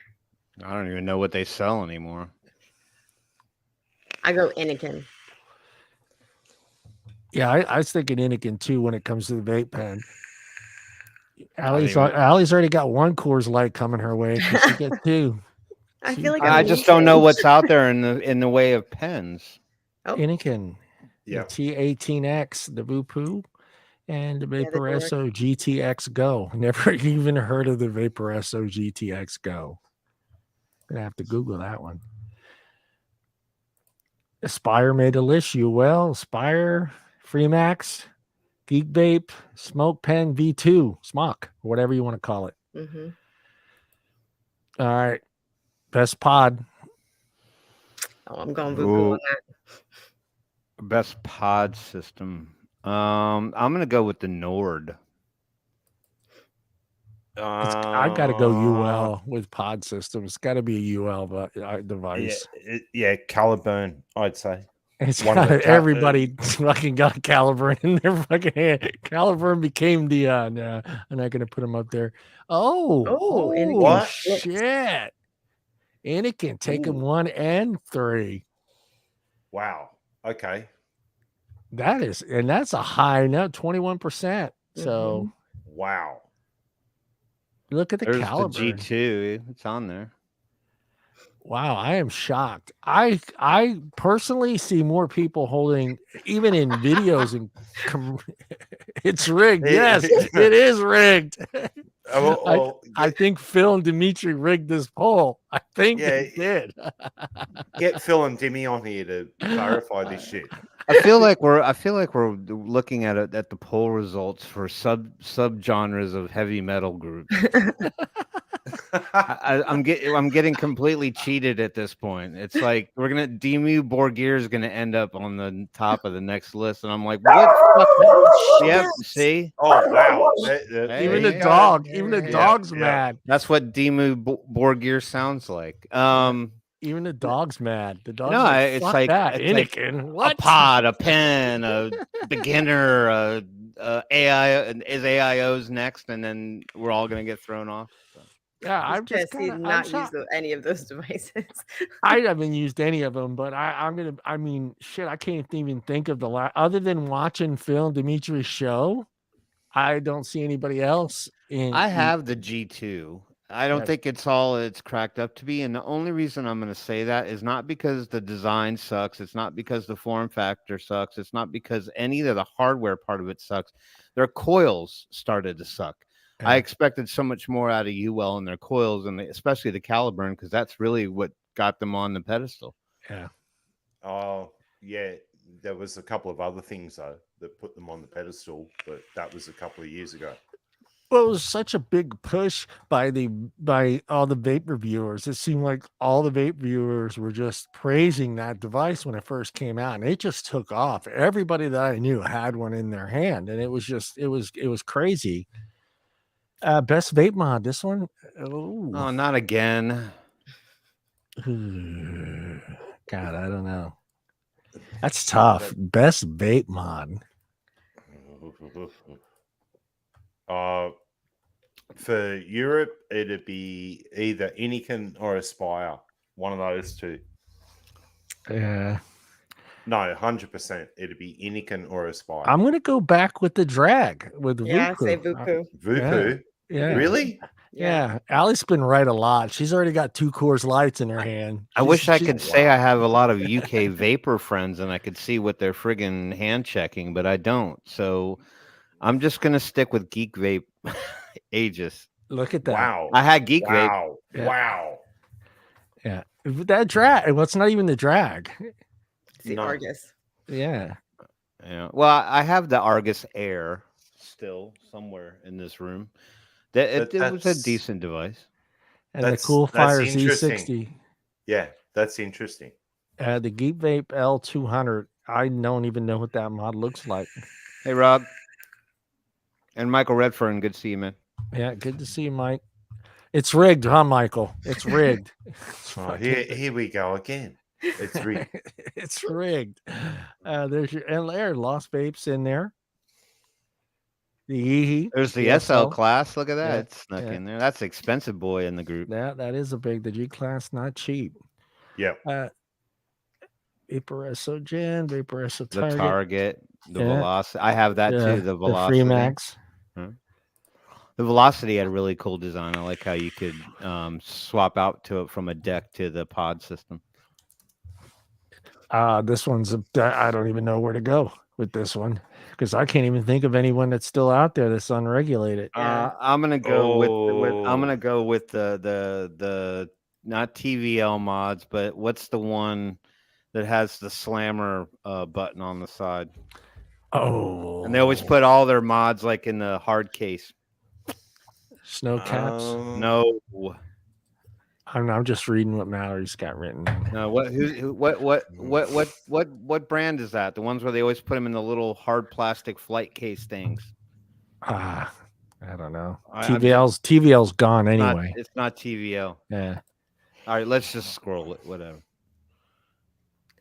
I don't even know what they sell anymore. I go Anakin. Yeah, I was thinking Anakin too when it comes to the vape pen. Allie's already got one Coors Light coming her way. She should get two. I feel like I just don't know what's out there in the way of pens. Anakin, Yeah. T18X, the Vupoo, and the Vaporesso GTX Go. Never even heard of the Vaporesso GTX Go. Gonna have to Google that one. Aspire made a list. Aspire, Freemax, Geek Vape, Smoke Pen V2, Smock, whatever you want to call it. Mm-hmm. All right. Best pod. Oh, I'm going Vupoo on that. Best pod system. I'm gonna go with the Nord. I got to go UL with pod system. It's got to be a UL device. Yeah, Caliburn, I'd say. It's everybody fucking got Caliburn in their fucking hand. Caliburn became the no, I'm not gonna put him up there. Oh, shit. Anakin taking 1 and 3. Wow. Okay. That's a high note, 21%. So wow. Look at the Caliburn. The G2. It's on there. Wow, I am shocked. I personally see more people holding, even in videos, and it's rigged. Yes, it is rigged. I think Phil and Dimitri rigged this poll. I think they did. Get Phil and Dimmy on here to clarify this shit. I feel like we're looking at the poll results for subgenres of heavy metal groups. I'm getting completely cheated at this point. It's like Dimmu Borgir is gonna end up on the top of the next list, and I'm like, what? Yep. See? Oh wow! Even the dog's mad. That's what Dimmu Borgir sounds like. Even the dog's mad. The dog's it's like Anakin. What? A pod, a pen, a beginner, AI is AIO's next, and then we're all gonna get thrown off. So. Yeah, I've just not used any of those devices. I haven't used any of them, but I can't even think of other than watching Phil and Dimitri's show. I don't see anybody else. I have the G2. I don't think it's all it's cracked up to be. And the only reason I'm going to say that is not because the design sucks. It's not because the form factor sucks. It's not because any of the hardware part of it sucks. Their coils started to suck. Yeah. I expected so much more out of UL and their coils, and especially the Caliburn, because that's really what got them on the pedestal. Yeah. Oh, yeah. There was a couple of other things, though, that put them on the pedestal, but that was a couple of years ago. Well, it was such a big push by all the vape reviewers. It seemed like all the vape reviewers were just praising that device when it first came out, and it just took off. Everybody that I knew had one in their hand, and it was crazy. Best vape mod, this one? Oh, not again. God, I don't know. That's tough. Best vape mod. For Europe, it'd be either Anakin or Aspire. One of those two. Yeah. No, 100%. It'd be Anakin or Aspire. I'm gonna go back with the drag with Vupoo. I say Vupoo. Vupoo. Yeah. Really? Yeah. Allie's been right a lot. She's already got 2 Coors Lights in her hand. I wish I could say I have a lot of UK vapor friends and I could see what they're friggin' hand checking, but I don't. So I'm just gonna stick with Geek Vape. Aegis. Look at that. Wow. I had Geek Vape. Yeah. Wow. Yeah. That drag. Well, it's not even the drag. It's the Argus. Yeah. Yeah. Well, I have the Argus Air still somewhere in this room. It was a decent device. And the Cool Fire Z60. Yeah, that's interesting. The Geek Vape L200. I don't even know what that mod looks like. Hey, Rob. And Michael Redfern, good to see you, man. Yeah, good to see you, Mike. It's rigged, huh, Michael? It's rigged. Here we go again. It's rigged. It's rigged. There's your Lost Vapes in there. There's the SL class. Look at that. It's snuck in there. That's expensive boy in the group. That is the G class, not cheap. Yeah. Vaporesso Gen, Vaporesso Target, the Velocity. I have that too. The Velocity. The Freemax. The Velocity had a really cool design. I like how you could swap out to it from a deck to the pod system. This one's I don't even know where to go with this one because I can't even think of anyone that's still out there that's unregulated. I'm gonna go with the not TVL mods, but what's the one that has the slammer button on the side? Oh, And they always put all their mods like in the hard case. Snow caps. No. I'm just reading what Mallory's got written. No, what brand is that? The ones where they always put them in the little hard plastic flight case things. I don't know. TVL's gone anyway. It's not TVL. Yeah. All right, let's just scroll it. Whatever.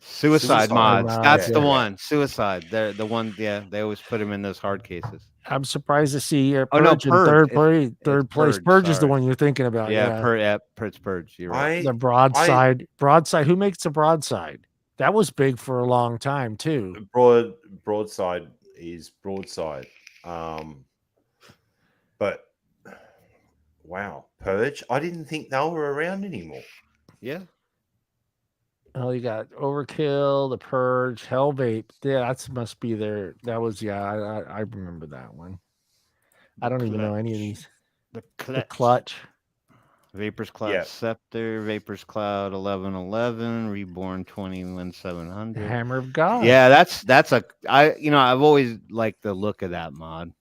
Suicide mods. That's the one. Suicide. They're the one. Yeah, they always put them in those hard cases. I'm surprised to see Purge in Purge. third place. Purge is the one you're thinking about. It's Purge. You're right. The broadside. Who makes the broadside? That was big for a long time too. Broadside is broadside. But wow, Purge. I didn't think they were around anymore. Yeah. Oh, you got Overkill, the Purge, Hell Vape. Yeah, that must be there. That was I remember that one. I don't even know any of these. The Clutch. Vapors Cloud Scepter, Vapors Cloud 1111, Reborn 21700. Hammer of God. Yeah, that's I've always liked the look of that mod.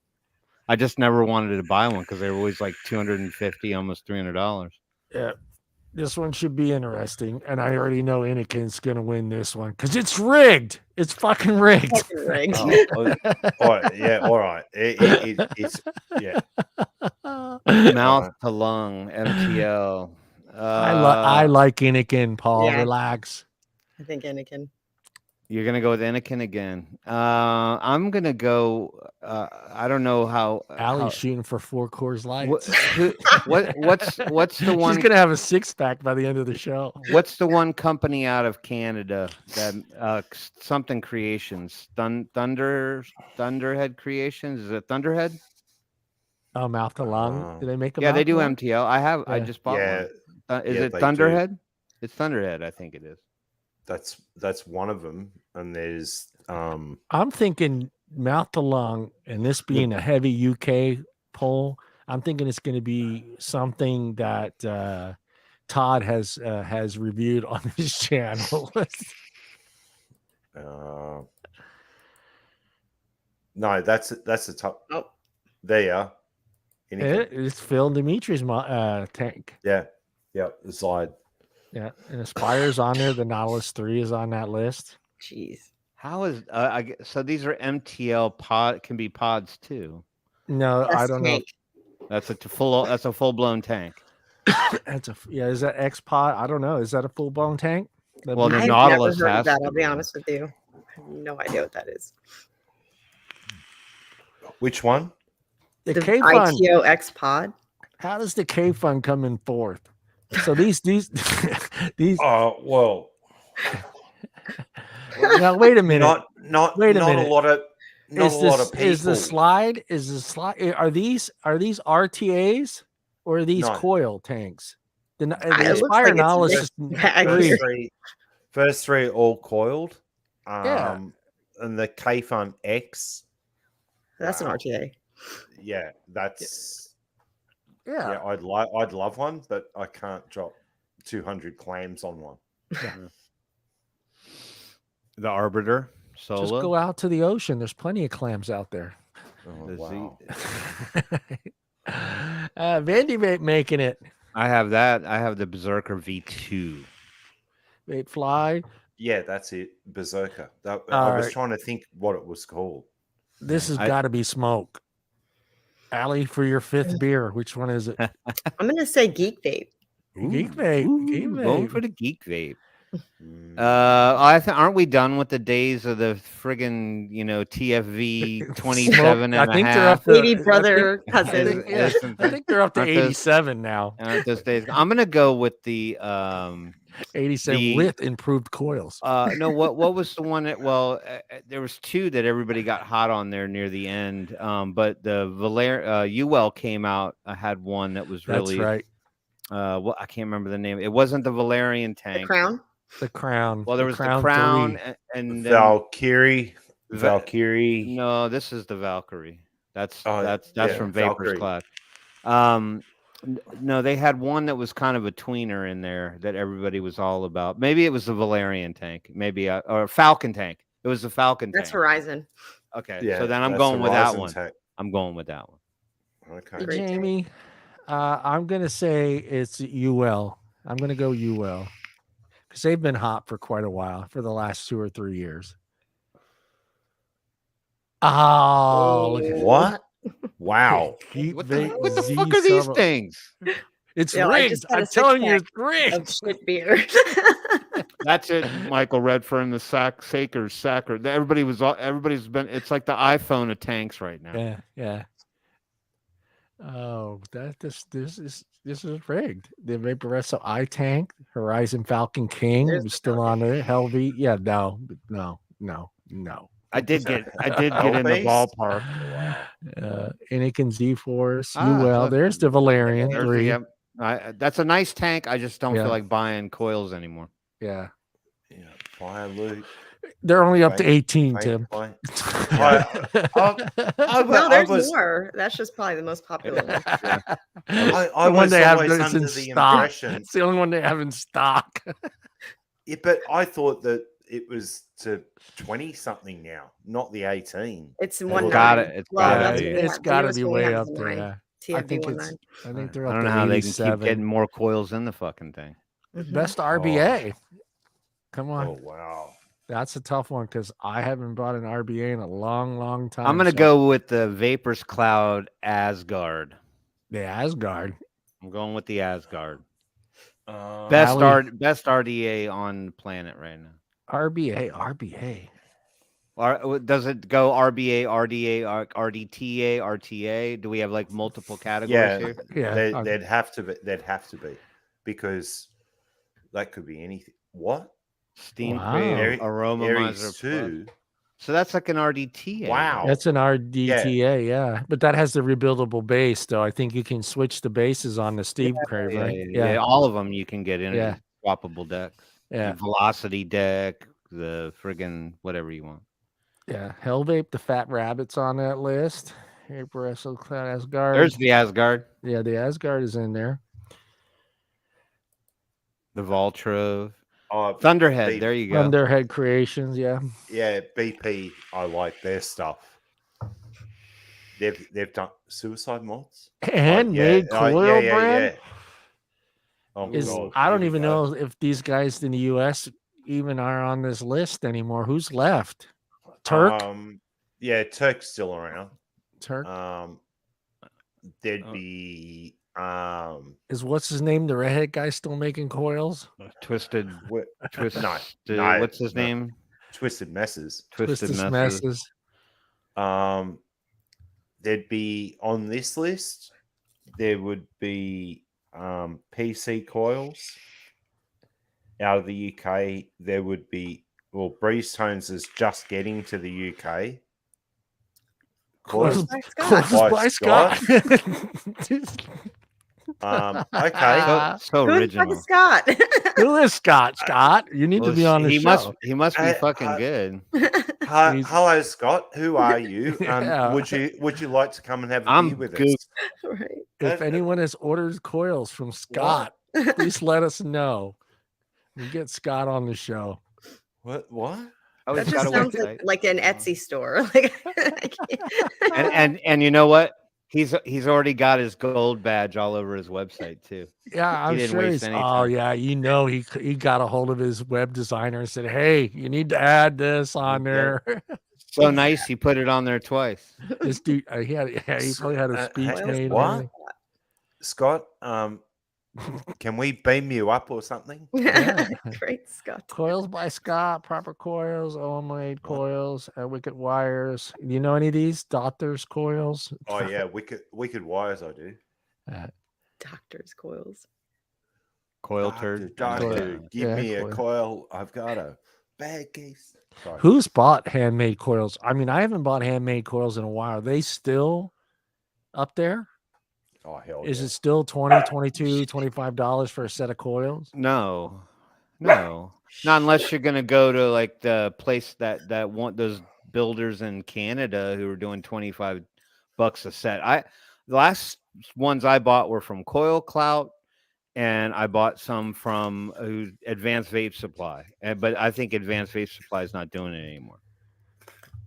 I just never wanted to buy one because they were always like $250, almost $300. Yeah. This one should be interesting, and I already know Anakin's gonna win this one because it's rigged. It's fucking rigged. Fucking rigged. All right. It's Mouth to lung, MTL. I like Anakin, Paul. Yeah. Relax. I think Anakin. You're gonna go with Anakin again. I'm gonna go. I don't know how. Allie's shooting for 4 Coors Lights. What's the one? She's gonna have a 6-pack by the end of the show. What's the one company out of Canada that something Creations? Thunderhead Creations? Is it Thunderhead? Oh, Mouth to Lung. Do they make them? Yeah, they do MTL. I just bought one. Is it Thunderhead? It's Thunderhead. I think it is. That's one of them, and there's I'm thinking Mouth to Lung, and this being a heavy UK poll, I'm thinking it's going to be something that Todd has reviewed on his channel. No, that's the top. Oh, there you are. It's Phil Dimitri's tank. Yeah, the slide. Yeah, and Aspire's on there. The Nautilus 3 is on that list. jeez. How is so? These are MTL pod. Can be pods too. No, That's I don't tank. know. That's a full blown tank. Is that X pod? I don't know. Is that a full blown tank? Well, the I've Nautilus never heard has of that. to I'll be. be honest with you. I have no idea what that is. Which one? The The K Fund. ITO X Pod. How does the K Fund come in fourth? So these. Oh well. Now wait a minute. Wait a minute. A lot of people. Is the slide? Are these RTAs or are these coil tanks? The Aspire Nautilus first three all coiled. Yeah. And the K Fund X. That's an RTA. Yeah, that's. Yeah, I'd love one, but I can't drop 200 clams on one. Yeah. The Arbiter Solo. Just go out to the ocean. There's plenty of clams out there. Oh, wow. Vandy Vape making it. I have that. I have the Berserker V2. Vape Fly. Yeah, that's it. Berserker. I was trying to think what it was called. This has got to be smoke. Allie, for your 5th beer, which one is it? I'm gonna say Geek Vape. Geek Vape. Geek Vape. Going for the Geek Vape. Aren't we done with the days of the friggin' TFV 27 and I think a they're half? up to, Baby brother, cousin. I think they're up to 87 now. Those days. I'm gonna go with the 87 with improved coils. No, what was the one that? Well, there was two that everybody got hot on there near the end. But the UL came out. I had one that was really. That's right. Well, I can't remember the name. It wasn't the Valerian tank. The Crown. The Crown. Well, there was the Crown and Valkyrie. Valkyrie. No, this is the Valkyrie. That's yeah, from Vapor's Valkyrie. Class. No, they had one that was kind of a tweener in there that everybody was all about. Maybe it was the Valerian tank, maybe or Falcon tank. It was the Falcon That's tank. Horizon. Okay, Yeah, so then I'm that's going with that Horizon one. tank. I'm going with that one. Okay. Great Jamie, I'm gonna say it's UL. I'm gonna go UL because they've been hot for quite a while, for the last 2 or 3 years. Oh, look at What? Wow. What the fuck are these things? It's Yeah, I rigged. just had I'm a telling you, six-pack it's of rigged. shit beer. That's it, Michael Redfern, the Sacker. Everybody's been. It's like the iPhone of tanks right now. Yeah, yeah. Oh, this is rigged. The Vaporesso iTank, Horizon Falcon King There's was the still Falcon. on there. Helvy, yeah, no. I did get in the ballpark. Anakin Z-Force, Ah, UL. look. There's the Valerian There's 3. that's a nice tank. I just don't Yeah. feel like buying coils anymore. Yeah. Yeah. Fire Luke. They're only up to Fine, 18, fine, Tim. fine. No, there's more. That's just probably the most popular one. I was always under the impression. It's the only one they have in stock. Yeah, but I thought that it was to 20 something now, not the 18. It's Well, 19. got it. It's Well, gotta that's be. what we It's have. got to The be newest one we way have up is a there. 9. Yeah. I TFB think 19. they're I up don't know to how they can 87. keep getting more coils in the fucking thing. Best RBA. Come on. Oh, wow. That's a tough one because I haven't bought an RBA in a long time. I'm gonna so- go with the Vapor's Cloud Asgard. the Asgard. I'm going with the Asgard. Um, Best Allie- best RDA on the planet right now. RBA. Does it go RBA, RDA, RDTA, RTA? Do we have like multiple categories here? Yeah. They'd have to be because that could be anything. What? Steam Wow. Crave, Aries Aromizer 2. Plus. So that's like an RDTA. Wow. That's an RDTA, yeah. But that has the rebuildable base, though. I think you can switch the bases on the Steve Crave, right? Yeah, all of them you can get in Yeah. swappable decks. Yeah. The Velocity deck, the friggin' whatever you want. Yeah. Hellvape, the Fat Rabbit's on that list. Vaporesso Cloud Asgard. There's the Asgard, Yeah, the Asgard is in there. the Voltrove, Oh, Thunderhead. BP. There you go. Thunderhead Creations, yeah. Yeah, BP. I like their stuff. They've done suicide mods. Handmade coil brand. Oh, Is God, I here don't we even go. know if these guys in the US even are on this list anymore. Who's left? Turk? Yeah, Turk's still around. Turk? There'd be Is what's his name? The redhead guy still making coils? Twisted. Twisted. no, What's his no. name? Twisted Messes. Twisted Twisted Messes. There'd be on this list. There would be PC coils out of the UK. There would be Breeze Tones is just getting to the UK. Coils By by Scott. Okay. So Who's original. fucking Scott? Who is Scott? Scott, you need to be on the show. He must be fucking good. Hello, Scott. Who are you? Yeah. Would you like to come and have a beer with us? Right. If anyone has ordered coils from Scott, please let us know. We get Scott on the show. What? Oh, That he's got just a sounds website. like an Etsy store. Like, and you know what? He's already got his gold badge all over his website too. Yeah, I'm didn't sure waste he's. any Oh time. yeah, he got a hold of his web designer and said, "Hey, you need to add this on there." So nice, he put it on there twice. This dude, he probably had a speech Hey, made. and what? everything. Scott, can we beam you up or something? Great Scott. Coils by Scott, proper coils, made coils, Wicked Wires. Do you know any of these? Doctors coils. Oh yeah, wicked wires. I do. Doctor's coils. Coil turd. Doctor, give Yeah, me a coil. coil. I've got a bad case. Sorry. Who's bought handmade coils? I mean, I haven't bought handmade coils in a while. Are they still up there? Oh, hell Is yeah. it still $20, $22, $25 for a set of coils? No, not unless you're gonna go to like the place that want those builders in Canada who are doing $25 a set. The last ones I bought were from Coil Clout, and I bought some from Advanced Vape Supply. But I think Advanced Vape Supply is not doing it anymore.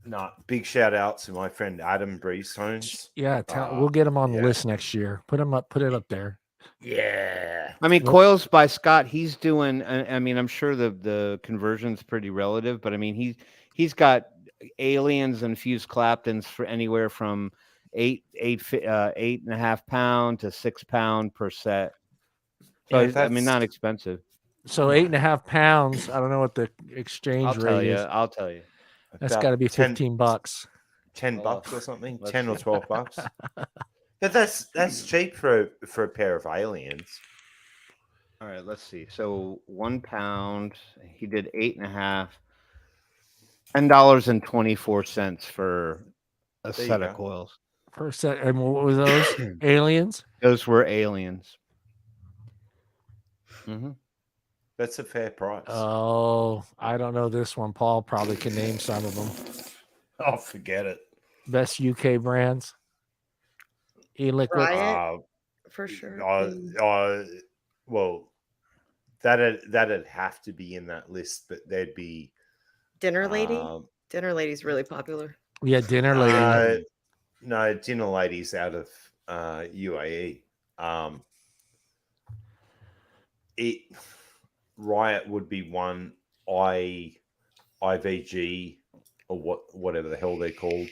No, big shout out to my friend Adam Breestones. Yeah, we'll get him on the yeah. list next year. Put it up there. Yeah. I mean, Coils by Scott, he's doing. I mean, I'm sure the conversion's pretty relative, but I mean, he's got aliens and fused Claptons for anywhere from 8.5 pound to 6 pound per set. So Yeah, I mean, not expensive. So 8.5 pounds. I don't know what the exchange rate is. I'll tell you. That's got to be $15. $10 or something. 10 or see. $12. But that's cheap for a pair of aliens. All right, let's see. So 1 pound, he did 8.5, $10.24 for a There you set go. of coils. Per set. And what were those? Aliens? Those were aliens. Mm-hmm. That's a fair price. Oh, I don't know this one. Paul probably can name some of them. Oh, forget it. Best UK brands. E-liquid. Riot, for sure. Well, that'd have to be in that list, but there'd be Dinner Lady. Dinner Lady's really popular. Yeah, Dinner Lady. No, Dinner Lady's out of UAE. Riot would be one. IVG or whatever the hell they're called.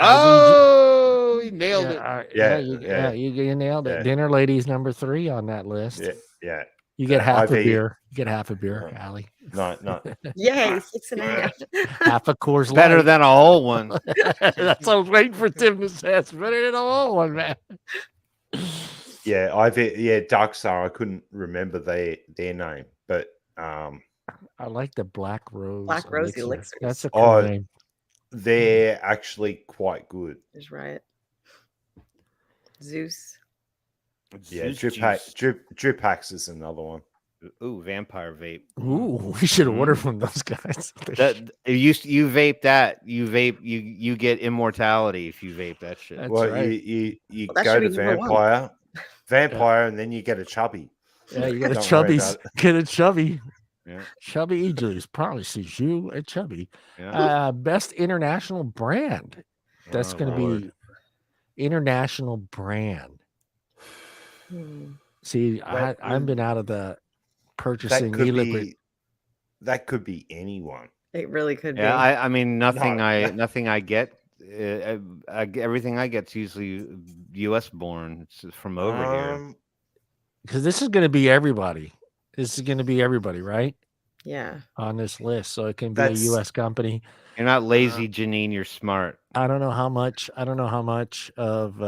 Oh, you nailed it. You nailed it. Yeah. Dinner Lady's number 3 on that list. Yeah. You get half a IV. beer. You get half a beer, Allie. No. Yay, 6.5. Half a Coors Better Light. than a whole one. That's I was waiting for Tim to say it's better than a whole one, man. Yeah, Dark Star. I couldn't remember their name, but I like the Black Rose. Black Rose Elixirs. That's a cool name. They're actually quite good. There's Riot. Zeus. Yeah, Drip Hacks is another one. Ooh, Vampire Vape. Ooh, we should order from those guys. You vape that. You get immortality if you vape that shit. That's Well, right. you That go should to be number Vampire, and then you get a chubby. Yeah, you get a Don't chubby. worry about it. Get a chubby. Yeah. Chubby juice probably suits you. A chubby. Yeah. Best international brand. That's going to be international brand. See, I've been out of the purchasing e-liquid. That could be anyone. It really could be. Yeah, I mean nothing I get. Everything I get's usually U.S. born. It's from over here. Because this is going to be everybody. This is going to be everybody, right? Yeah. On this list, so it can be a U.S. company. You're not lazy, Janine. You're smart. I don't know how much of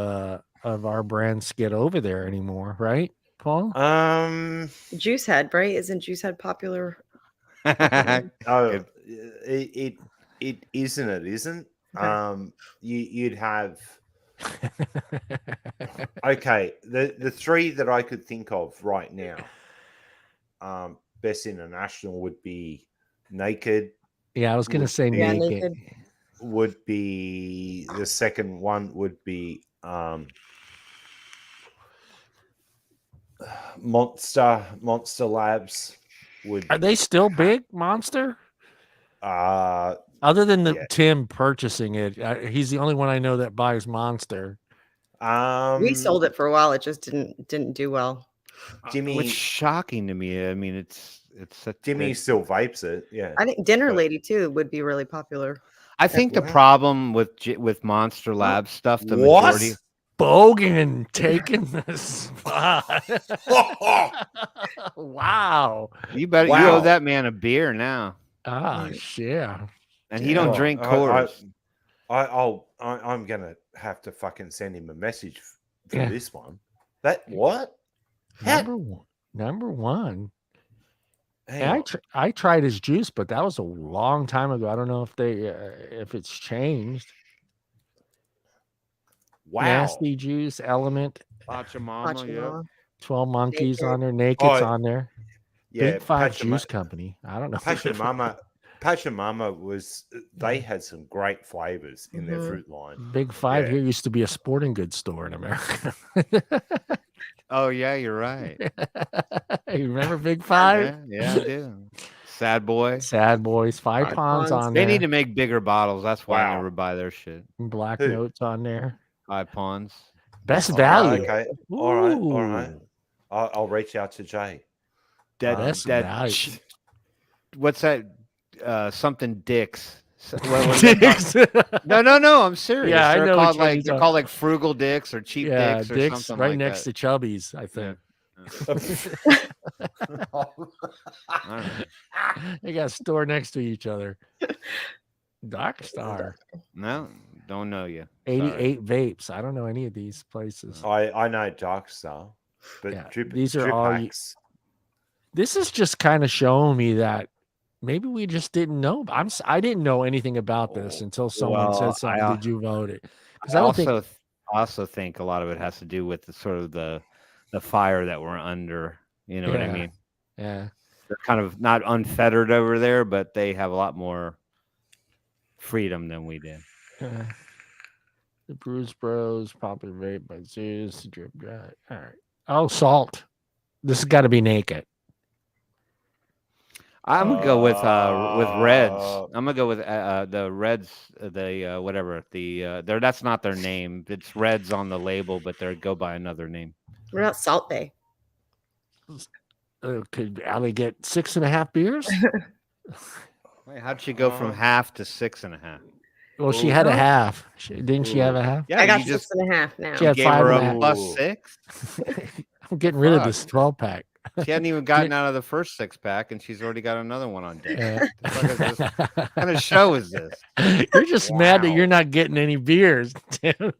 our brands get over there anymore, right, Paul? Juice Head, right? Isn't Juice Head popular? Oh, it isn't. It isn't. Okay. You'd have. Okay, the 3 that I could think of right now. Best international would be Naked. Yeah, I was going to say Naked. Would be the second one. Would be Monster Labs. Are they still big? Monster? Other than Tim purchasing it, he's the only one I know that buys Monster. We sold it for a while. It just didn't do well. Jimmy, which shocking to me. I mean, it's Jimmy still vapes it. Yeah, I think Dinner Lady too would be really popular. I think the problem with Monster Lab stuff, the majority. Bogan taking the spot. Wow. You owe that man a beer now. Yeah. And he don't drink Coors. I'm gonna have to fucking send him a message for this one. That what? Number one. Hang And on. I tried his juice, but that was a long time ago. I don't know if if it's changed. Wow. Nasty Juice, Element, Pachamama, yeah. 12 Monkeys Naked. on there, Naked's on there. Yeah, Big Five Juice Company. I don't know. Pachamama was. They had some great flavors in their fruit line. Big Five Yeah. here used to be a sporting goods store in America. Oh yeah, you're right. You remember Big Five? Yeah, I do. Sad Boy. Sad Boys, Five Ponds on They there. need to make bigger bottles. That's why I never buy their shit. Black Who? Notes on there. 5 Ponds. Best value. Okay. All right. I'll reach out to Jay. Best value. What's that? Something Dicks. Dicks. No. I'm serious. Yeah, I know called which one they're called like Frugal Dicks or Cheap Dicks or Dicks, something right like next that. to Chubby's, I think. They got a store next to each other. Dark Star. No, don't know you. 88 Vapes. I don't know any of these places. I know Dark Star, but Yeah, these are all. This is just kind of showing me that maybe we just didn't know. I didn't know anything about this until someone said something. Did you vote it? Because I also think a lot of it has to do with the sort of the fire that we're under. You know what I mean? Yeah. They're kind of not unfettered over there, but they have a lot more freedom than we did. The Bruce Bros, Popular Vape by Zeus, Drip Dry. All right. Oh, Salt. This has got to be Naked. I'm gonna go with Reds. I'm gonna go with the Reds. Whatever that's not their name. It's Reds on the label, but they go by another name. What about Salt Bay? Could Allie get 6.5 beers? Wait, how'd she go from half to 6.5? Well, she had a half. Didn't she have a half? Yeah, I got 6.5 now. She had gave her 5.5. a plus 6. I'm getting rid of this 12-pack. She hadn't even gotten out of the first 6-pack, and she's already got another one on deck. What kind of show is this? You're just mad that you're not getting any beers, Tim.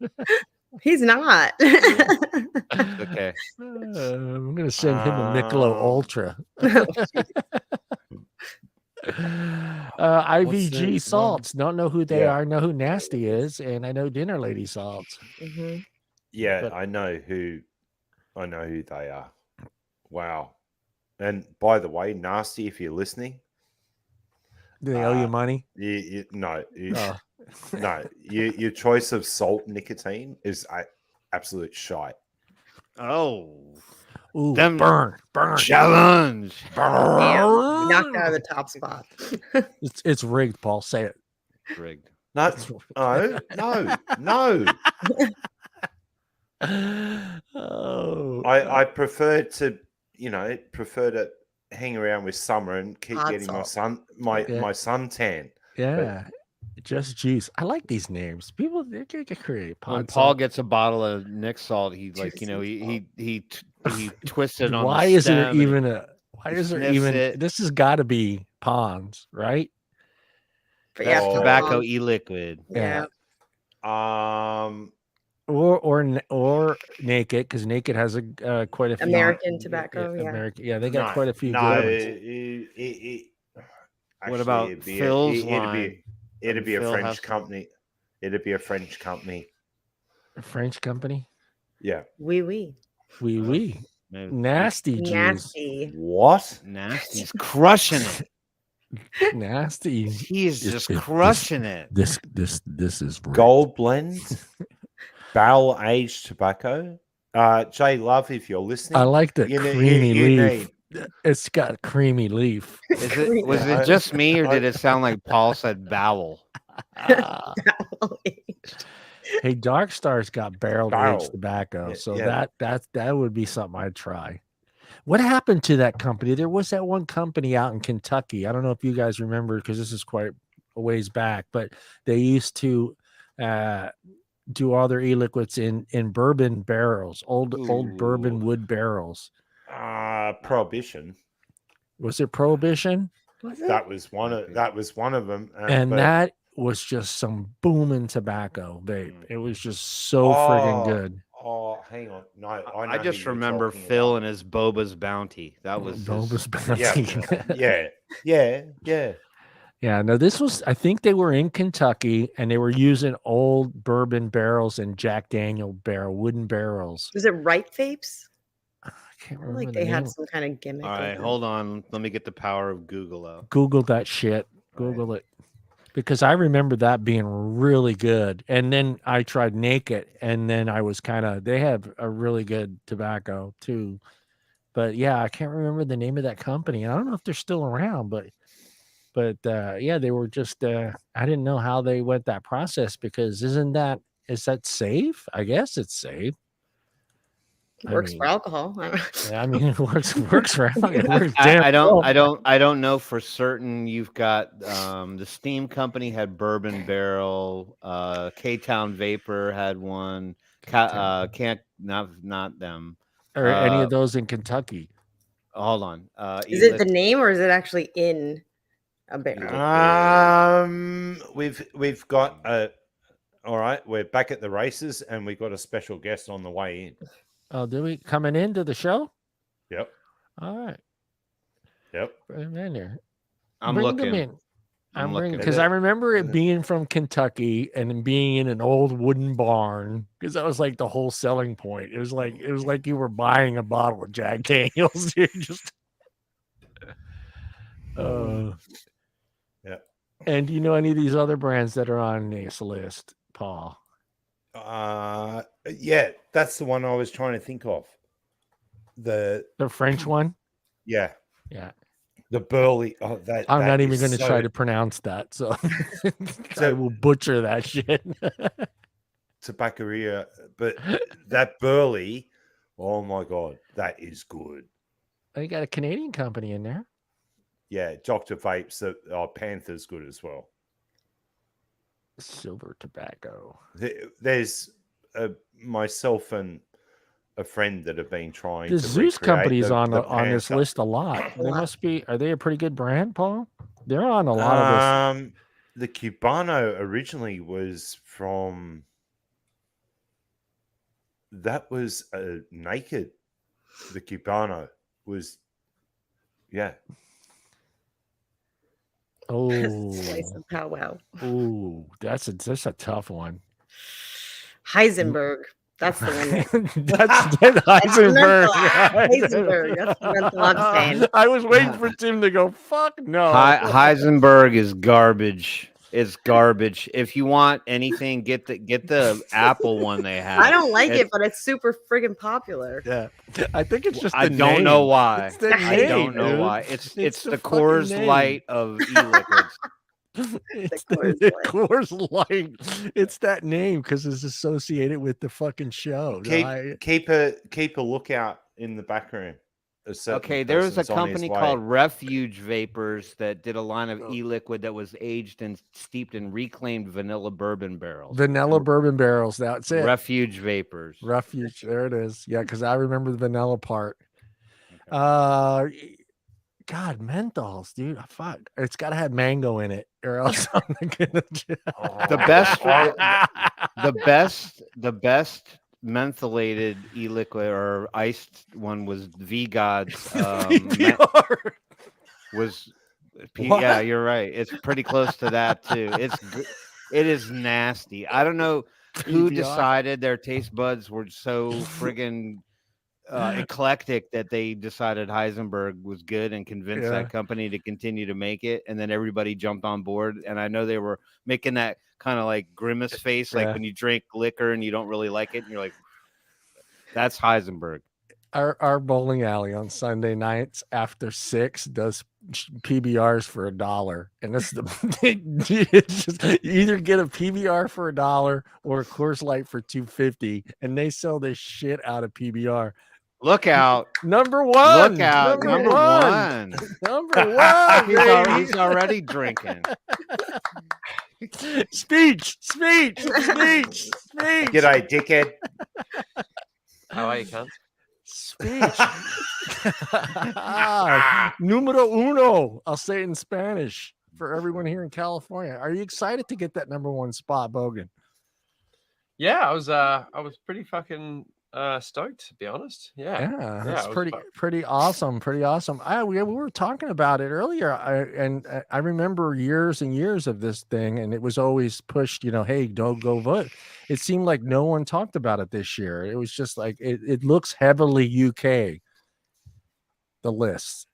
He's not. Okay. I'm going to send him a Michelob Ultra. IVG salts. Don't know who they are. Know who Nasty is, and I know Dinner Lady salts. Yeah, I know who they are. Wow. And by the way, Nasty, if you're listening, do they owe you money? No. No. Your choice of salt nicotine is absolute shite. Oh. Ooh, burn. Challenge. Burn. Knocked out of the top spot. It's rigged, Paul. Say it. Rigged. No. Oh. I prefer to hang around with Summer and keep getting my suntan. Yeah. Just juice. I like these names. People they get creative. When Paul gets a bottle of Nick Salt, he he twisted on. Why is there even this has got to be Ponds, right? But yeah, tobacco e-liquid. Yeah. Or Naked, because Naked has quite a few American tobacco. Yeah, they got quite a few good ones. What about Phil's line? It'd be a French company. It'd be a French company. A French company? Yeah. Oui. Nasty juice. Nasty. What? Nasty's crushing it. Nasty. He is just crushing it. This is rigged. Gold blend, barrel aged tobacco. Jay Love, if you're listening, I like the creamy leaf. It's got creamy leaf. Was it just me, or did it sound like Paul said bowel? Hey, Dark Star's got barrel aged tobacco, so that would be something I'd try. What happened to that company? There was that one company out in Kentucky. I don't know if you guys remember, because this is quite a ways back, but they used to do all their e-liquids in bourbon barrels, old bourbon wood barrels. Prohibition. Was it Prohibition? That was one of them. That was just some booming tobacco vape. It was just so friggin' good. Oh, hang on. No, I I know just who you're remember talking Phil about. and his Boba's Bounty. That was Boba's Yeah, yeah. Yeah, no, this was, I think they were in Kentucky and they were using old bourbon barrels and Jack Daniel wooden barrels. Is it Right Vapes? I can't I feel remember like the they name. had some kind of gimmick. All right, hold on. Let me get the power of Google out. Google that shit. Google it. Because I remember that being really good. And then I tried Naked and then I was they have a really good tobacco too. But yeah, I can't remember the name of that company. I don't know if they're still around, but yeah, they were just I didn't know how they went that process because is that safe? I guess it's safe. Works for alcohol. I mean, it works for alcohol. It works I damn don't know for certain. You've got the Steam Company had Bourbon Barrel, K-Town Vapor had one. Can't not them. or any of those in Kentucky. Hold on. Is it the name or is it actually in a barrel? We've got all right, we're back at the races and we got a special guest on the way in. Oh, did we coming into the show? Yep. All right. Yep. Bring him in here. I'm Bring looking. them in. I'm looking because I remember it being from Kentucky and being in an old wooden barn because that was like the whole selling point. It was like you were buying a bottle of Jack Daniels. You just yeah. And do you know any of these other brands that are on this list, Paul? Yeah, that's the one I was trying to think of. The French one? Yeah. Yeah. The burley. Oh, I'm not even going to try to pronounce that. So I will butcher that shit. Tabaccaria. But that burley, oh my God, that is good. You got a Canadian company in there. Yeah, Dr. Vapes. Panther's good as well. Silver tobacco. There's myself and a friend that have been trying the to Zeus company's on this Panther. list a lot. They must be. Are they a pretty good brand, Paul? They're on a lot of this. The Cubano originally was from. That was Naked. The Cubano was, yeah. Oh, Slice of powwow. Oh, that's a tough one. Heisenberg. That's the one. That's Heisenberg. Heisenberg. That's the mental I'm saying. I was waiting for Tim to go, fuck no. Heisenberg is garbage. It's garbage. If you want anything, get the Apple one they have. I don't like it, but it's super friggin' popular. Yeah, I think it's just. I don't know why. It's the I name, don't know dude. why. It's the fucking Coors name. Light of e-liquids. It's the Coors Light. It's that name because it's associated with the fucking show. Keep a lookout in the back room. Okay, there was a company called Refuge Vapors that did a line of e-liquid that was aged and steeped in reclaimed vanilla bourbon barrels. Vanilla bourbon barrels. That's it. Refuge Vapors. Refuge. There it is. Yeah, because I remember the vanilla part. Okay. God, menthols, dude. Fuck. It's got to have mango in it, or else I'm not gonna. The best mentholated e-liquid or iced one was V-God's. Yeah, you're right. It's pretty close to that too. It is nasty. I don't know who decided their taste buds were so friggin' eclectic that they decided Heisenberg was good and convinced that company to continue to make it, and then everybody jumped on board. And I know they were making that kind of like grimace face, like when you drink liquor and you don't really like it, and you're like, "That's Heisenberg." Our bowling alley on Sunday nights after 6 does PBRs for $1, and that's it's just you either get a PBR for $1 or a Coors Light for $2.50, and they sell this shit out of PBR. Look out. Number one. Look out. Number one. Number one. He's already drinking. Speech. G'day, dickhead. How are you, cunt? Speech. Numero uno. I'll say it in Spanish for everyone here in California. Are you excited to get that _1 spot, Bogan? Yeah, I was pretty fucking stoked, to be honest. Yeah. Yeah, Yeah. that's it was pretty awesome. Pretty awesome. We were talking about it earlier, I remember years and years of this thing, and it was always pushed. Hey, don't go vote. It seemed like no one talked about it this year. It was just like it looks heavily UK. The list.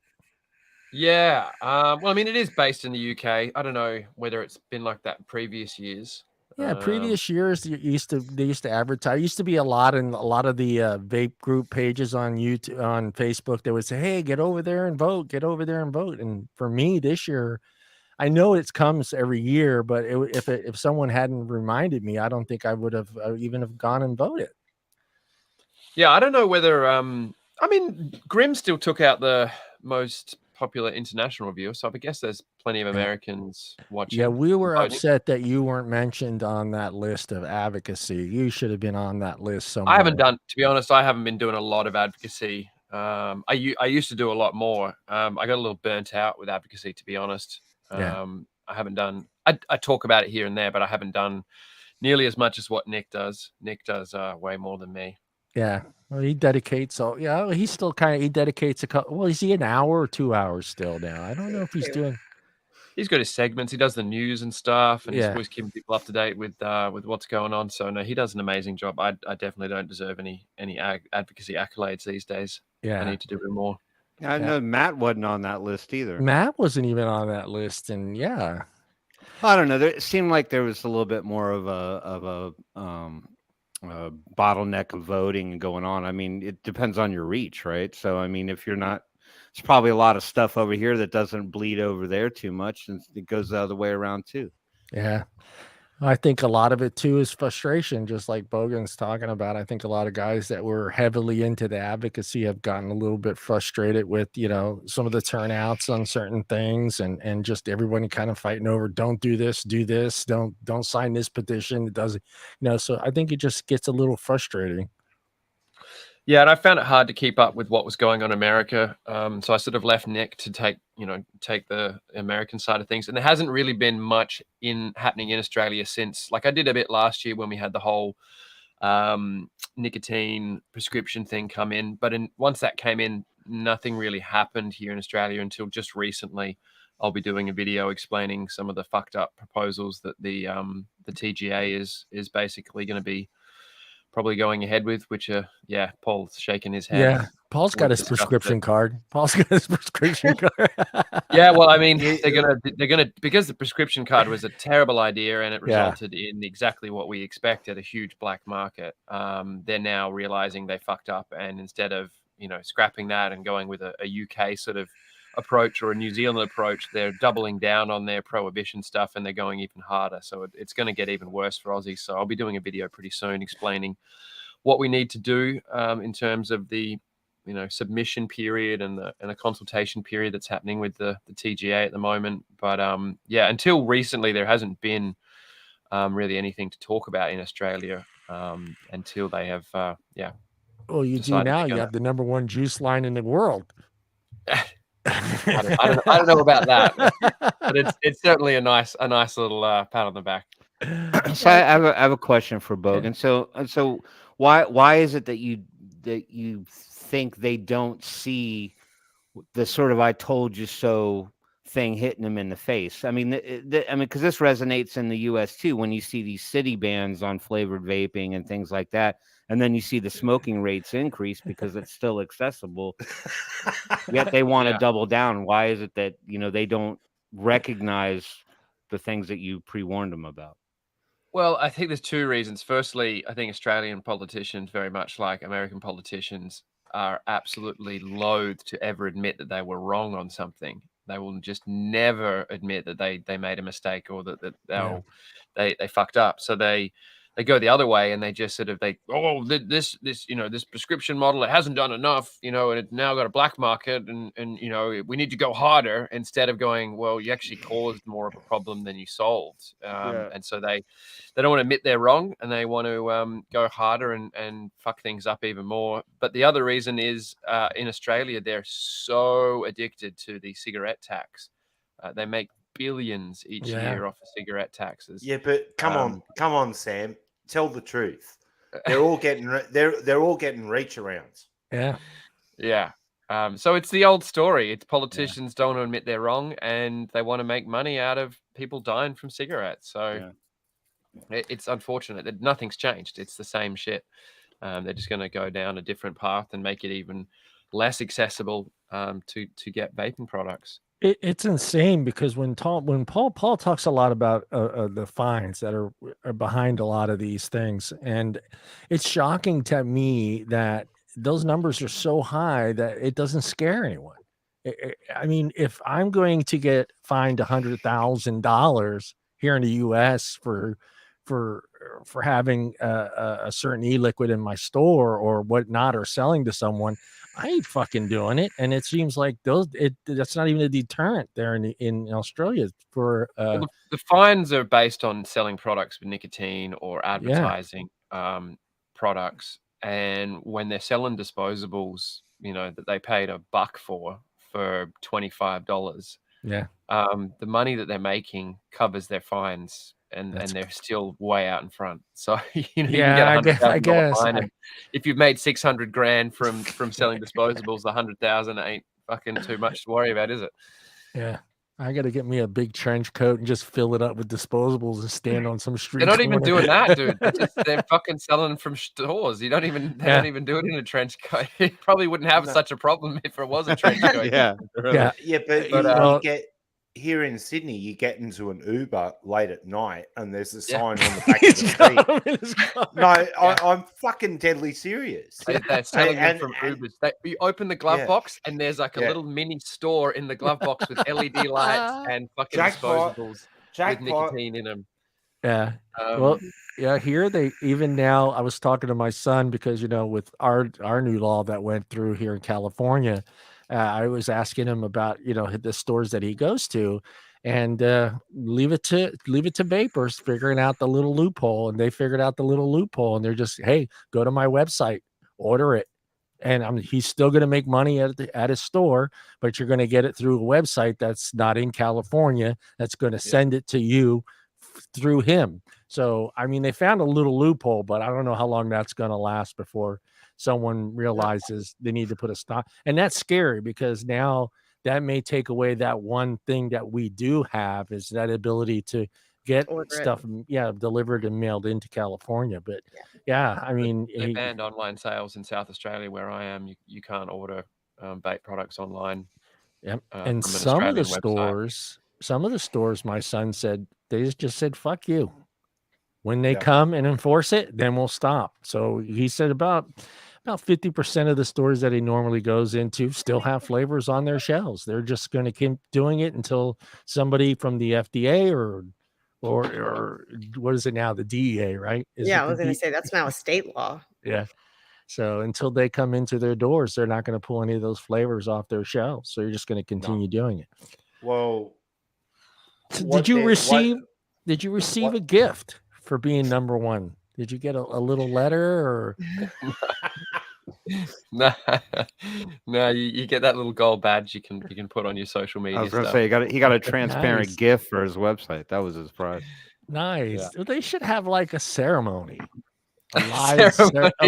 Yeah. Well, I mean, it is based in the UK. I don't know whether it's been like that in previous years. Yeah, previous years they used to advertise. Used to be a lot in a lot of the vape group pages on YouTube, on Facebook. They would say, "Hey, get over there and vote. Get over there and vote." And for me, this year, I know it comes every year, but if someone hadn't reminded me, I don't think I would have even have gone and voted. Yeah, I don't know whether. I mean, Grimm still took out the most popular international reviewer, so I guess there's plenty of Americans watching. Yeah, we were voting. upset that you weren't mentioned on that list of advocacy. You should have been on that list somewhere. I haven't done, to be honest, I haven't been doing a lot of advocacy. I used to do a lot more. I got a little burnt out with advocacy, to be honest. Yeah. I haven't done. I talk about it here and there, but I haven't done nearly as much as what Nick does. Nick does way more than me. Yeah. Well, he dedicates. So yeah, he's still he dedicates a couple. Well, is he an hour or 2 hours still now? I don't know if he's doing. He's got his segments. He does the news and stuff, and he's Yeah. always keeping people up to date with what's going on. So no, he does an amazing job. I definitely don't deserve any advocacy accolades these days. Yeah. I need to do it more. I know Matt wasn't on that list either. Matt wasn't even on that list, and yeah. I don't know. It seemed like there was a little bit more of a bottleneck of voting going on. I mean, it depends on your reach, right? So, I mean, if you're not, it's probably a lot of stuff over here that doesn't bleed over there too much, and it goes the other way around too. Yeah. I think a lot of it too is frustration, just like Bogan's talking about. I think a lot of guys that were heavily into the advocacy have gotten a little bit frustrated with, some of the turnouts on certain things and just everybody kind of fighting over, don't do this, don't sign this petition. It doesn't, so I think it just gets a little frustrating. Yeah, and I found it hard to keep up with what was going on in America. So I sort of left Nick to take the American side of things. And there hasn't really been much happening in Australia since. Like I did a bit last year when we had the whole nicotine prescription thing come in. But once that came in, nothing really happened here in Australia until just recently. I'll be doing a video explaining some of the fucked up proposals that the TGA is basically going to be probably going ahead with, which Paul's shaking his head. Yeah, Paul's got his prescription card. Paul's got his prescription card. Yeah, well, I mean, they're gonna because the prescription card was a terrible idea and it resulted in exactly what we expected, a huge black market. They're now realizing they fucked up, and instead of scrapping that and going with a UK sort of approach or a New Zealand approach, they're doubling down on their prohibition stuff and they're going even harder. So it's going to get even worse for Aussies. So I'll be doing a video pretty soon explaining what we need to do in terms of the submission period and the consultation period that's happening with the TGA at the moment. But until recently there hasn't been really anything to talk about in Australia until they have Well, you do now. You have the #1 juice line in the world. I don't know about that, but it's certainly a nice little pat on the back. So I have a question for Bogan. So why is it that you think they don't see the sort of "I told you so" thing hitting them in the face? I mean, because this resonates in the U.S. too. When you see these city bans on flavored vaping and things like that, and then you see the smoking rates increase because it's still accessible, yet they want to double down. Why is it that they don't recognize the things that you pre-warned them about? Well, I think there's two reasons. Firstly, I think Australian politicians, very much like American politicians, are absolutely loath to ever admit that they were wrong on something. They will just never admit that they made a mistake or that they fucked up. So they go the other way and they just sort of this prescription model, it hasn't done enough, and it's now got a black market and we need to go harder, instead of going, well, you actually caused more of a problem than you solved. And so they don't want to admit they're wrong and they want to go harder and fuck things up even more. But the other reason is in Australia, they're so addicted to the cigarette tax. They make billions each year off of cigarette taxes. Yeah, but come on, Sam. Tell the truth. they're all getting reach arounds. Yeah. Yeah. So it's the old story. It's politicians don't want to admit they're wrong, and they want to make money out of people dying from cigarettes. So it's unfortunate that nothing's changed. It's the same shit. They're just going to go down a different path and make it even less accessible to get vaping products. It's insane because when Paul talks a lot about the fines that are behind a lot of these things, and it's shocking to me that those numbers are so high that it doesn't scare anyone. I mean, if I'm going to get fined $100,000 here in the U.S. for having a certain e-liquid in my store or whatnot, or selling to someone, I ain't fucking doing it. And it seems like that's not even a deterrent there in Australia for Well, the fines are based on selling products with nicotine or advertising products. And when they're selling disposables, that they paid $1 for $25. Yeah. The money that they're making covers their fines, and they're still way out in front. So you can get $100,000 fine. And if you've made 600 grand from selling disposables, 100,000 ain't fucking too much to worry about, is it? Yeah. I got to get me a big trench coat and just fill it up with disposables and stand on some street. They're not even doing that, dude. They're fucking selling from stores. They don't even do it in a trench coat. You probably wouldn't have such a problem if it was a trench coat. But you get here in Sydney, you get into an Uber late at night and there's a sign on the back of the seat. No, I'm fucking deadly serious. They're selling them from Ubers. You open the glove box and there's like a little mini store in the glove box with LED lights and fucking disposables with nicotine in them. Yeah. Here they even now, I was talking to my son because, with our new law that went through here in California, I was asking him about, the stores that he goes to, and leave it to vapors figuring out the little loophole. And they figured out the little loophole, and they're just, hey, go to my website, order it. And he's still going to make money at his store, but you're going to get it through a website that's not in California. That's going to send it to you through him. So, I mean, they found a little loophole, but I don't know how long that's going to last before someone realizes they need to put a stop. And that's scary because now that may take away that one thing that we do have, is that ability to get stuff delivered and mailed into California. But I mean, they banned online sales in South Australia where I am. You can't order vape products online. Yep. And some of the stores, my son said, they just said, fuck you. When they come and enforce it, then we'll stop. So he said about 50% of the stores that he normally goes into still have flavors on their shelves. They're just going to keep doing it until somebody from the FDA or what is it now? The DEA, right? I was going to say that's now a state law. Yeah. So until they come into their doors, they're not going to pull any of those flavors off their shelves. So you're just going to continue doing it. Well, so did you receive a gift for being number one? Did you get a little letter or? No, you get that little gold badge you can put on your social media. I was going to say he got a transparent gift for his website. That was his prize. Nice. Yeah. They should have like a ceremony. A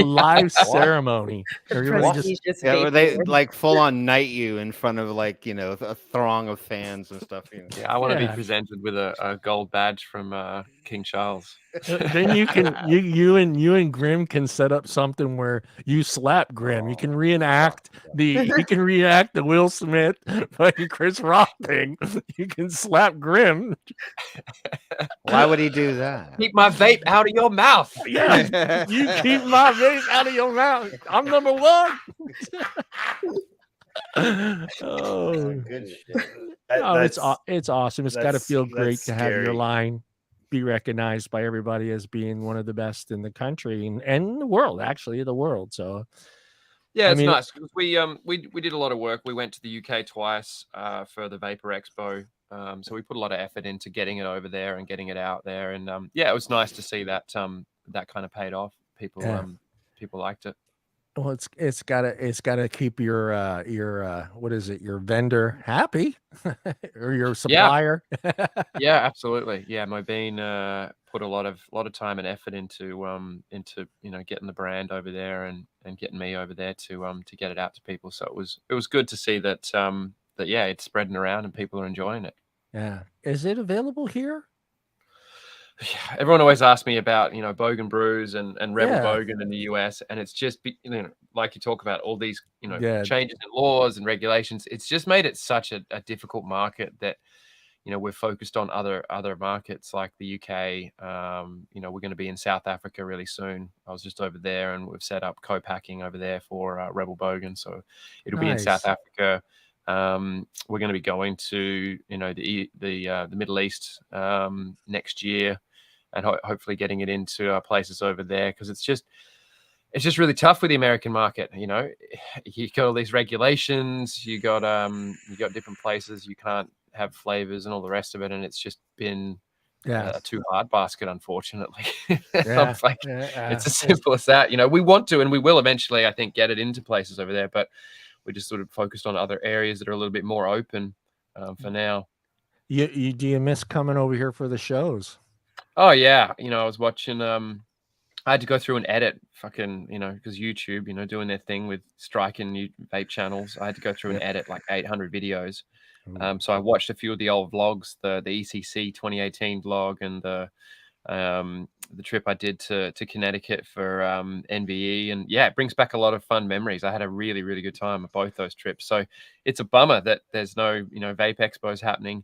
live ceremony. Where they like full on knight you in front of a throng of fans and stuff. I want to be presented with a gold badge from King Charles. Then you can you and Grim can set up something where you slap Grim. You can reenact the Will Smith fucking Chris Rock thing. You can slap Grim. Why would he do that? Keep my vape out of your mouth. Yeah, you keep my vape out of your mouth. I'm number one. Good shit. It's awesome. It's got to feel great to have your line be recognized by everybody as being one of the best in the country and the world, actually, the world. So it's nice. We did a lot of work. We went to the UK twice for the Vapor Expo. So we put a lot of effort into getting it over there and getting it out there. And it was nice to see that that kind of paid off. People liked it. Well, it's gotta keep your what is it, your vendor happy or your Yeah. supplier. Yeah, absolutely. Yeah, my bean put a lot of time and effort into getting the brand over there and getting me over there to get it out to people. So it was good to see that that yeah, it's spreading around and people are enjoying it. Yeah. Is it available here? Yeah, everyone always asks me about Bogan Brews and Rebel Yeah. Bogan in the US, and it's just like you talk about all these Yeah. changes in laws and regulations. It's just made it such a difficult market that we're focused on other markets like the UK. We're going to be in South Africa really soon. I was just over there, and we've set up co-packing over there for Rebel Bogan, so it'll be in South Nice. Africa. We're going to be going to the Middle East next year, and hopefully getting it into places over there, because it's just really tough with the American market. You got all these regulations, you got different places you can't have flavors and all the rest of it, and it's just been Yeah. a too hard basket, unfortunately. Yeah. Like, Yeah. it's as simple as that. We want to, and we will eventually, I think, get it into places over there, but we're just sort of focused on other areas that are a little bit more open for now. Do you miss coming over here for the shows? Oh yeah, I was watching. I had to go through and edit fucking, because YouTube, doing their thing with striking new vape channels. I had to go through and edit like 800 videos. So I watched a few of the old vlogs, the ECC 2018 vlog, and the trip I did to Connecticut for NVE. And yeah, it brings back a lot of fun memories. I had a really, really good time at both those trips. So it's a bummer that there's no, vape expos happening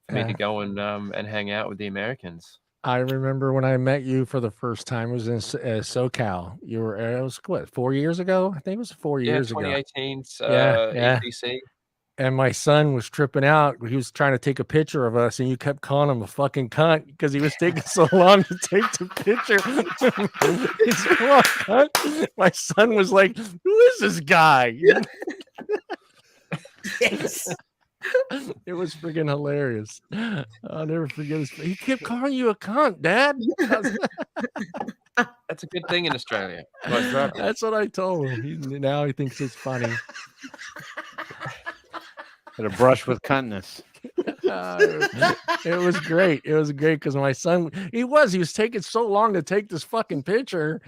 for me to go and hang out with the Americans. I remember when I met you for the first time, it was in SoCal. You were, it was what, 4 years ago? I think it was 4 Yeah, years ago. 2018's Yeah. ECC. And my son was tripping out. He was trying to take a picture of us, and you kept calling him a fucking cunt because he was taking so long to take the picture. He said, "Well, cunt." My son was like, "Who is this guy?" Yes. It was freaking hilarious. I'll never forget his. He kept calling you a cunt, Dad. That's a good thing in Australia. Most That's what I told him. Now he thinks it's funny. Had a brush with cuntness. It was great. It was great because my son, he was taking so long to take this fucking picture.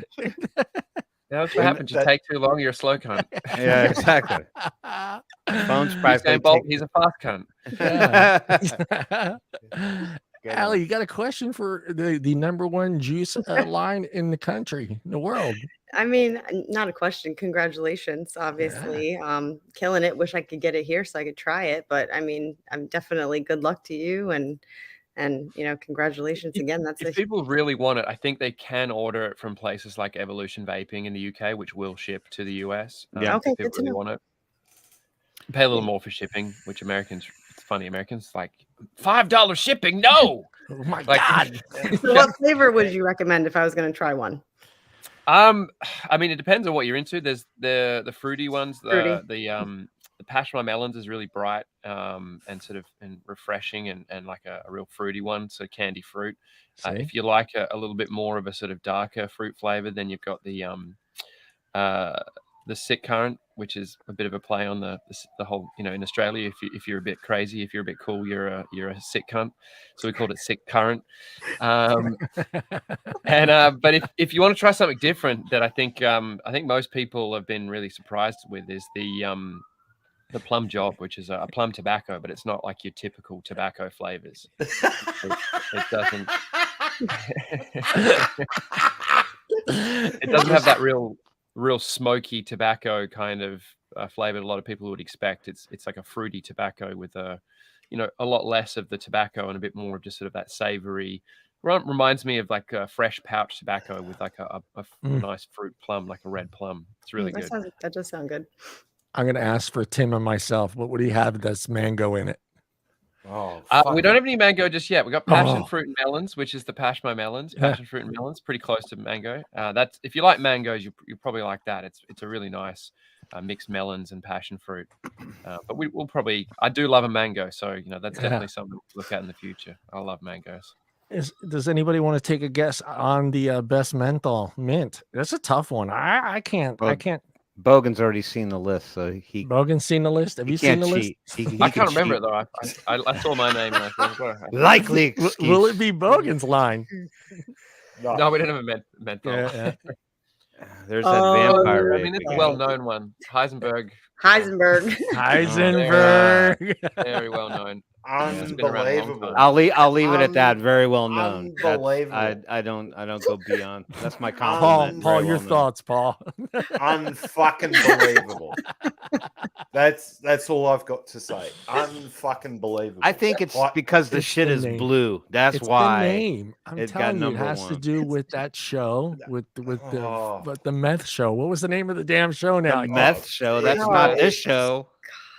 That's what happens. You take too long, you're a slow cunt. Yeah, exactly. Phone's Usain Bolt, he's a fast cunt. Allie, you got a question for the #1 juice line in the country, in the world? I mean, not a question. Congratulations, obviously. Killing it. Wish I could get it here so I could try it. But I mean, I'm definitely good luck to you, and congratulations again. That's if people really want it, I think they can order it from places like Evolution Vaping in the UK, which will ship to the US. Yeah. Okay, if people really want it. Pay a little more for shipping, which Americans, it's funny, Americans like $5 shipping. No. Oh my God. So what flavor would you recommend if I was going to try one? I mean, it depends on what you're into. There's the fruity ones. The Passion My Melons is really bright and sort of and refreshing and like a real fruity one, so candy fruit. If you like a little bit more of a sort of darker fruit flavor, then you've got the Sick Current, which is a bit of a play on the whole, in Australia, if you're a bit crazy, if you're a bit cool, you're a sick cunt. So we called it Sick Current. And but if you want to try something different, that I think most people have been really surprised with is the Plum Job, which is a plum tobacco, but it's not like your typical tobacco flavors. It doesn't. It doesn't have that real smoky tobacco kind of flavor a lot of people would expect. It's like a fruity tobacco with a lot less of the tobacco and a bit more of just sort of that savory. Reminds me of like a fresh pouch tobacco with like a nice fruit plum, like a red plum. It's really good. That does sound good. I'm gonna ask for Tim and myself. What would he have that's mango in it? Oh, we don't have any mango just yet. We got passion fruit and melons, which is the Passion My Melons. Passion fruit and melons, pretty close to mango. That's if you like mangoes, you probably like that. It's a really nice mixed melons and passion fruit. But we'll probably. I do love a mango, so that's definitely something to look at in the future. I love mangoes. Does anybody want to take a guess on the best menthol mint? That's a tough one. I can't. Bogan's already seen the list, so he Bogan's seen the list. Have you seen can't the list? cheat. He I can can't remember cheat. it though. I saw my name and I thought, well, Likely excuse. Will it be Bogan's line? no, we didn't have a menthol. Yeah. There's that vampire I vape mean, it's a again. well-known one. Heisenberg. Heisenberg. Heisenberg. Very well known. It's been around a long Unbelievable. time. I'll leave it at that. Very well known. Unbelievable. I don't go beyond. That's my Paul, compliment. Paul, Very your well known. thoughts, Paul. Unfucking believable. That's all I've got to say. Unfucking believable. I think it's because the It's shit the is name. blue. That's It's why. the name. I'm it got telling you, it number has to one. do with that show, with Oh. the meth show. What was the name of the damn show now? The meth show. That's No, not this show.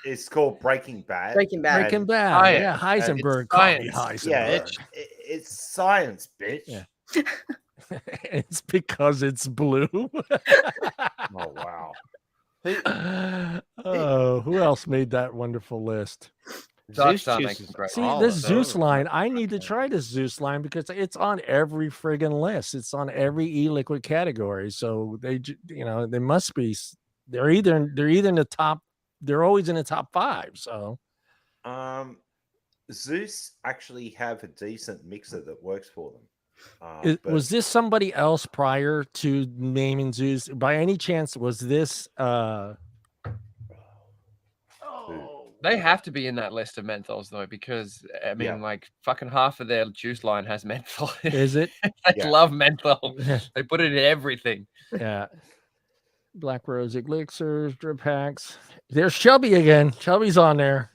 It's called Breaking Bad. Breaking Bad. Breaking And- Bad. Science. Yeah, Heisenberg. It's Call me science. Heisenberg. Yeah, it's science, bitch. Yeah. It's because it's blue. Oh wow. Oh, who else made that wonderful list? Dark Zeus Star juices makes great. See, all this of Zeus those. line, I need to try this Zeus line because it's on every friggin' list. It's on every e-liquid category. So they must be. They're either in the top. They're always in the top 5. So Zeus actually have a decent mixer that works for them. But was this somebody else prior to naming Zeus? By any chance, was this? They have to be in that list of menthols though, because I mean, Yeah. like fucking half of their juice line has menthol. Is it? They Yeah. love menthol. They put it in everything. Yeah. Black Rose Elixirs, drip packs. There's Chubby again. Chubby's on there.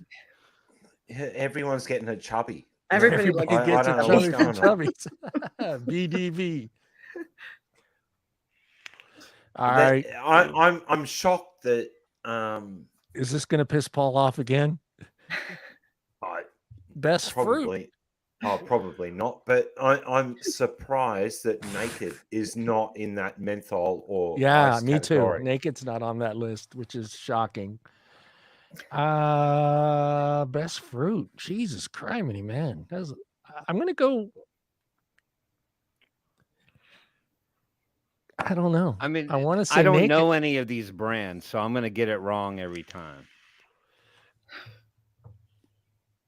everyone's getting a chubby. Everybody likes I gets don't a know what's Chubby going from on. Chubby's. BDV. All That- right. I'm shocked that Is this going to piss Paul off again? I Best fruit. probably probably not, but I'm surprised that Naked is not in that menthol or Yeah, ice me category. too. Naked's not on that list, which is shocking. Best fruit. Jesus criminy, man. I'm going to go. I don't know. I mean, I want to say I don't Naked. know any of these brands, so I'm going to get it wrong every time.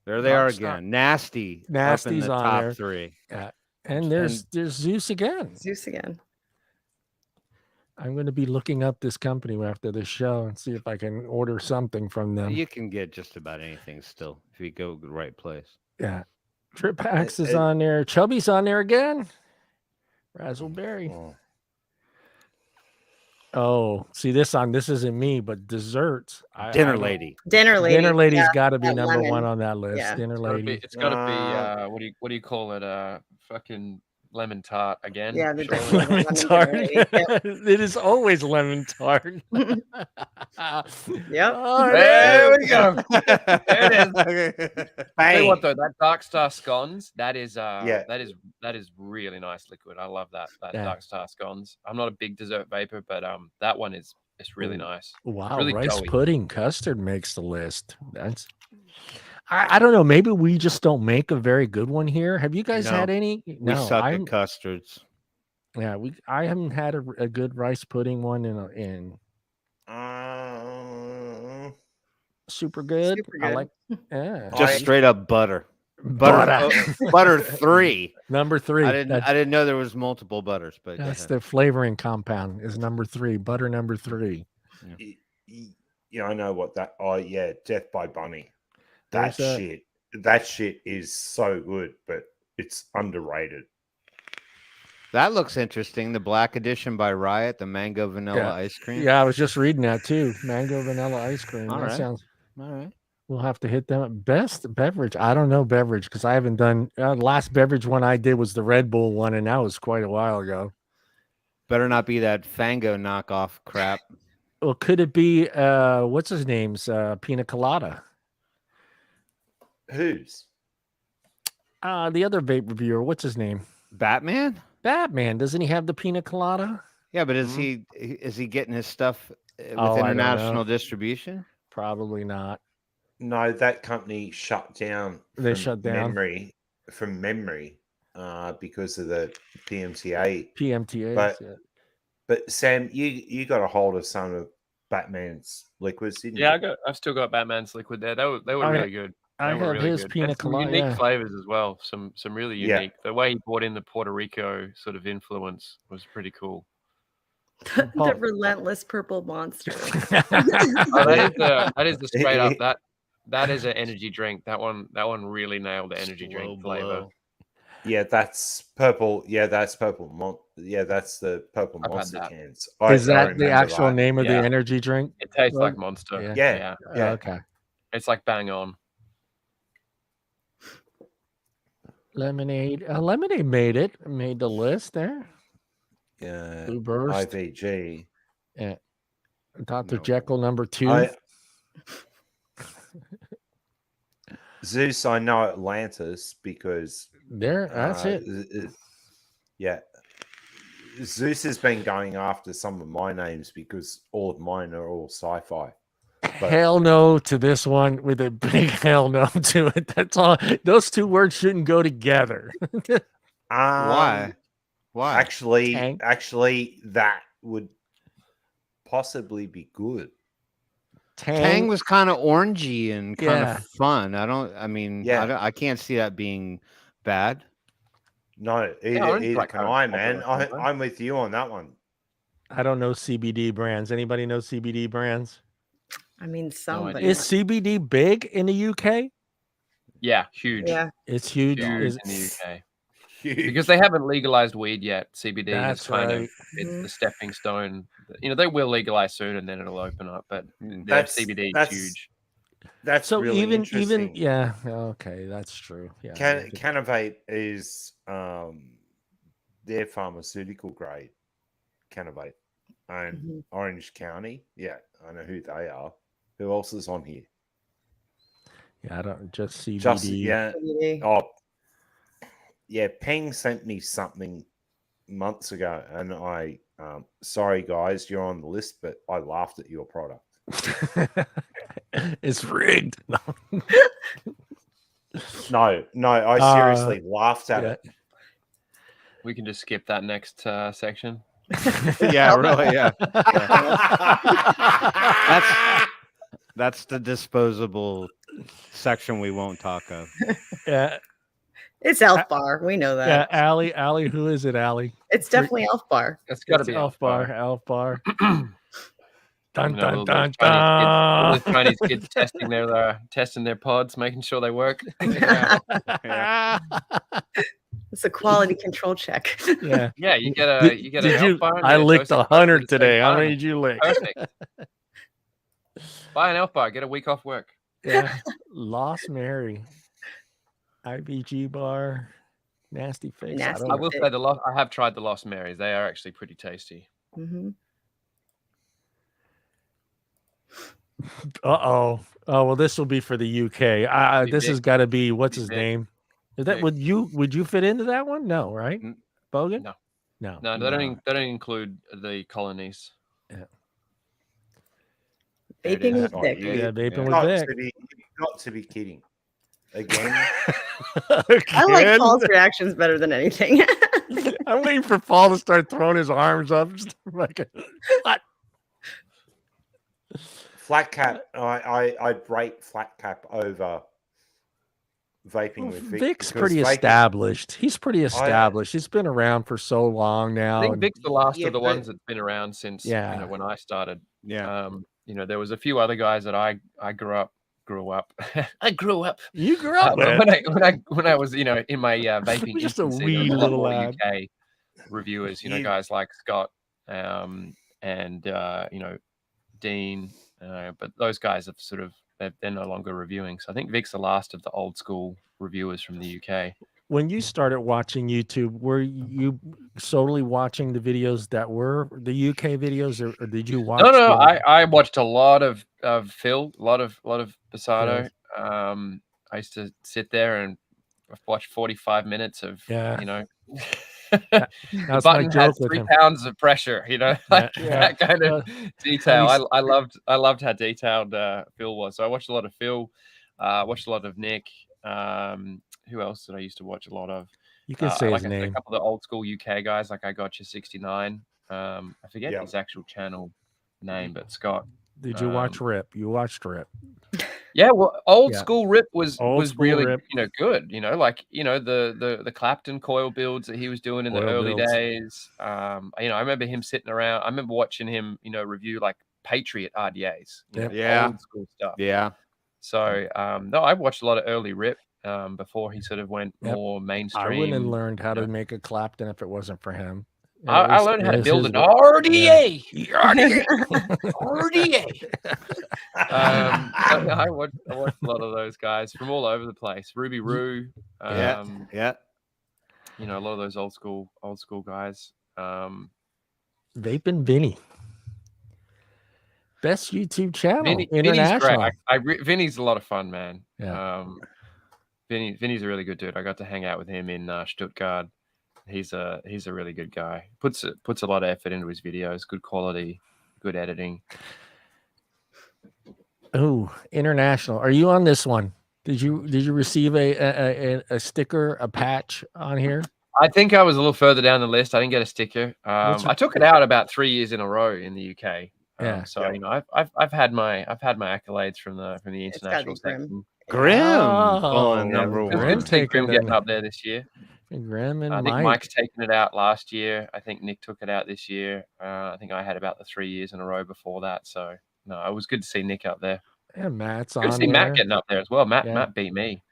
There they are Rockstar. again. Nasty. up in Nasty's the on top there. 3. And there's Zeus again. Zeus again. I'm going to be looking up this company after this show and see if I can order something from them. You can get just about anything still if you go to the right place. Yeah. Trip Packs is on there. Chubby's on there again. Razzleberry. Oh, see this isn't me, but desserts. Dinner Lady. Dinner Lady. Dinner Lady's yeah, got to be that number lemon. 1 on that list. Yeah. Dinner Lady. It's got to be what do you call it? Fucking lemon tart again. Yeah, the surely. Lemon lemon tart. Dinner Lady. Yeah. It is always lemon tart. Yep. Oh, There we go. There it is. Tell you Bang. what though, that Dark Star scones, that is Yeah. that is really nice liquid. I love that Yeah. Dark Star scones. I'm not a big dessert vapor, but that one is really nice. Wow, really rice doughy. pudding custard makes the list. That's I don't know. Maybe we just don't make a very good one here. Have you guys No, had any? We suck at custards. Yeah, I haven't had a good rice pudding one in super good. Super I good. like Just straight up butter. Butter 3. Number 3. I didn't know there was multiple butters, but go That's ahead. the flavoring compound is number 3. Butter number 3. Yeah, I know what that. Oh yeah, Death by Bunny. There's That shit is so good, but it's underrated. That looks interesting. The black edition by Riot, the mango vanilla ice cream. Yeah, I was just reading that too. Mango vanilla ice cream. All That right. sounds. All right. We'll have to hit them up. Best beverage. I don't know beverage because I haven't done. Last beverage one I did was the Red Bull one, and that was quite a while ago. Better not be that Fango knockoff crap. Well, could it be what's his name's Pina Colada? Whose? The other vape reviewer. What's his name? Batman? Batman. Doesn't he have the Pina Colada? Yeah, but is he getting his stuff with Oh, I don't international know. distribution? Probably not. No, that company shut down. They from shut down? from memory because of the PMTA. PMTA. But Sam, you got a hold of some of Batman's liquids, didn't Yeah, you? I've still got Batman's liquid there. They were really good. I They were have really his good. pina And some colada. unique Yeah. flavors as well. Some really Yeah. unique. The way he brought in the Puerto Rico sort of influence was pretty cool. The relentless purple monster. That is the straight up that is an energy drink. That one really nailed the energy drink flavor. Yeah, that's purple. Yeah, that's purple. That's the purple I've had monster that. cans. Is I that the remember actual that. name of the Yeah. energy drink? It tastes Well, like Monster. yeah. Yeah. Okay. It's like bang on. Lemonade. Lemonade made the list there. Yeah. Blue Burst. IVG. Yeah. Dr. No. Jekyll number 2. Zeus, I know Atlantis because That's it. Yeah. Zeus has been going after some of my names because all of mine are all sci-fi. Hell no to this one with a big hell no to it. That's all. Those two words shouldn't go together. Why? Actually, Tank. that would possibly be good. Tang was kind of orangey and kind Yeah. of fun. I can't see that being bad. No, orange either like can kind of I, popular man. flavor. I'm with you on that one. I don't know CBD brands. Anybody know CBD brands? I mean, some. No but idea. Is CBD big in the UK? Yeah, huge. yeah. It's huge. Huge in the UK. Because they haven't legalized weed yet. CBD That's is kind of right. it's the stepping stone. They will legalize soon and then it'll open up. But their CBD is huge. That's So really even interesting. yeah, okay, that's true. Yeah. Canavate is their pharmaceutical grade. Canavate and Orange County. Yeah, I know who they are. Who else is on here? Yeah, I don't just CBD. CBD. Oh, yeah. Peng sent me something months ago, and I, sorry guys, you're on the list, but I laughed at your product. It's rigged. No, I seriously laughed at it. We can just skip that next section. Yeah, really. Yeah. That's the disposable section we won't talk of. Yeah. It's Elf Bar. We know that. Yeah, Allie, who is it, Allie? It's definitely Elf Bar. It's got to be Elf Bar. Elf Bar. Dun, dun, dun, all the Chinese kids testing their pods, making sure they work. Yeah. It's a quality control check. Yeah. Yeah, you get an Elf Bar. I licked 100 today. How many did you lick? Perfect. Buy an Elf Bar. Get a week off work. Yeah. Lost Mary. IBG bar. Nasty face. Nasty I will say I have tried the Lost Marys. They are actually pretty tasty. Mm-hmm. Oh, well, this will be for the UK. This has got to be what's his name? Is that would you fit into that one? No, right? Bogan? No, they don't include the colonies. Yeah. Vaping with Vic. Yeah, vaping with Vic. You've got to be kidding. Again? I like Paul's reactions better than anything. I'm waiting for Paul to start throwing his arms up. Like, what? Flat cap. I'd rate flat cap over vaping with Vic. Vic's pretty established. He's pretty established. He's been around for so long now. I think Vic's the last of the ones that's been around since when I started. Yeah. There was a few other guys that I grew up. I grew up. You grew up when I was in my vaping. Just a infancy, wee there was little more lad. UK reviewers. Guys like Scott, and Dean. But those guys have they're no longer reviewing. So I think Vic's the last of the old school reviewers from the UK. When you started watching YouTube, were you solely watching the videos that were the UK videos, or did you watch? No, I watched a lot of Phil, a lot of Basato. I used to sit there and watch 45 minutes of the button has 3 pounds of pressure, that kind of detail. I loved how detailed Phil was. So I watched a lot of Phil, watched a lot of Nick. Who else did I used to watch a lot of? You can say his name. A couple of the old school UK guys, like I Got You 69. I forget his actual channel name, but Scott. Did you watch Rip? You watched Rip. Yeah, well, old Yeah. school Rip was Old school really Rip. good. Like the Clapton coil builds that he was doing in the Coil early builds. days. I remember him sitting around. I remember watching him review like Patriot RDAs. Yeah. Old school stuff. Yeah. So no, I watched a lot of early Rip before he sort of went more mainstream. I wouldn't have learned how to make a Clapton if it wasn't for him. I learned how to build an RDA. RDA. I watched a lot of those guys from all over the place. Ruby Roo. Yeah. A lot of those old school guys. Vaping Vinny. Best YouTube channel. Vinny's international. great. Vinny's a lot of fun, man. Yeah. Vinny's a really good dude. I got to hang out with him in Stuttgart. He's a really good guy. Puts a lot of effort into his videos. Good quality, good editing. Oh, international. Are you on this one? Did you receive a sticker, a patch on here? I think I was a little further down the list. I didn't get a sticker. I took it out about 3 years in a row in the UK. I've had my accolades from the international section. Grim, Grim getting up there this year. Grim and I think Mike. Mike's taken it out last year. I think Nick took it out this year. I think I had about the 3 years in a row before that. So no, it was good to see Nick up there. Yeah, Matt's good on to see there. Matt getting up there as well. Matt beat me.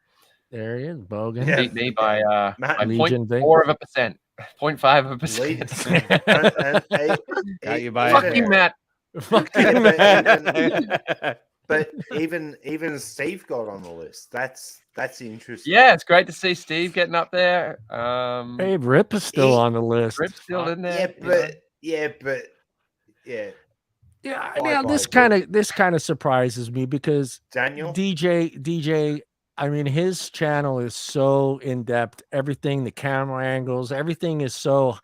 There he is, Bogan. Yeah. Beat me by 0.4%. 0.5%. Got you by Fuck you, Matt. Fuck you, Matt. But even Steve got on the list. That's interesting. Yeah, it's great to see Steve getting up there. Hey, Rip is still on the list. Rip's still in there. Yeah. Now this kind of surprises me because Daniel DJ. I mean, his channel is so in depth. Everything, the camera angles, everything is so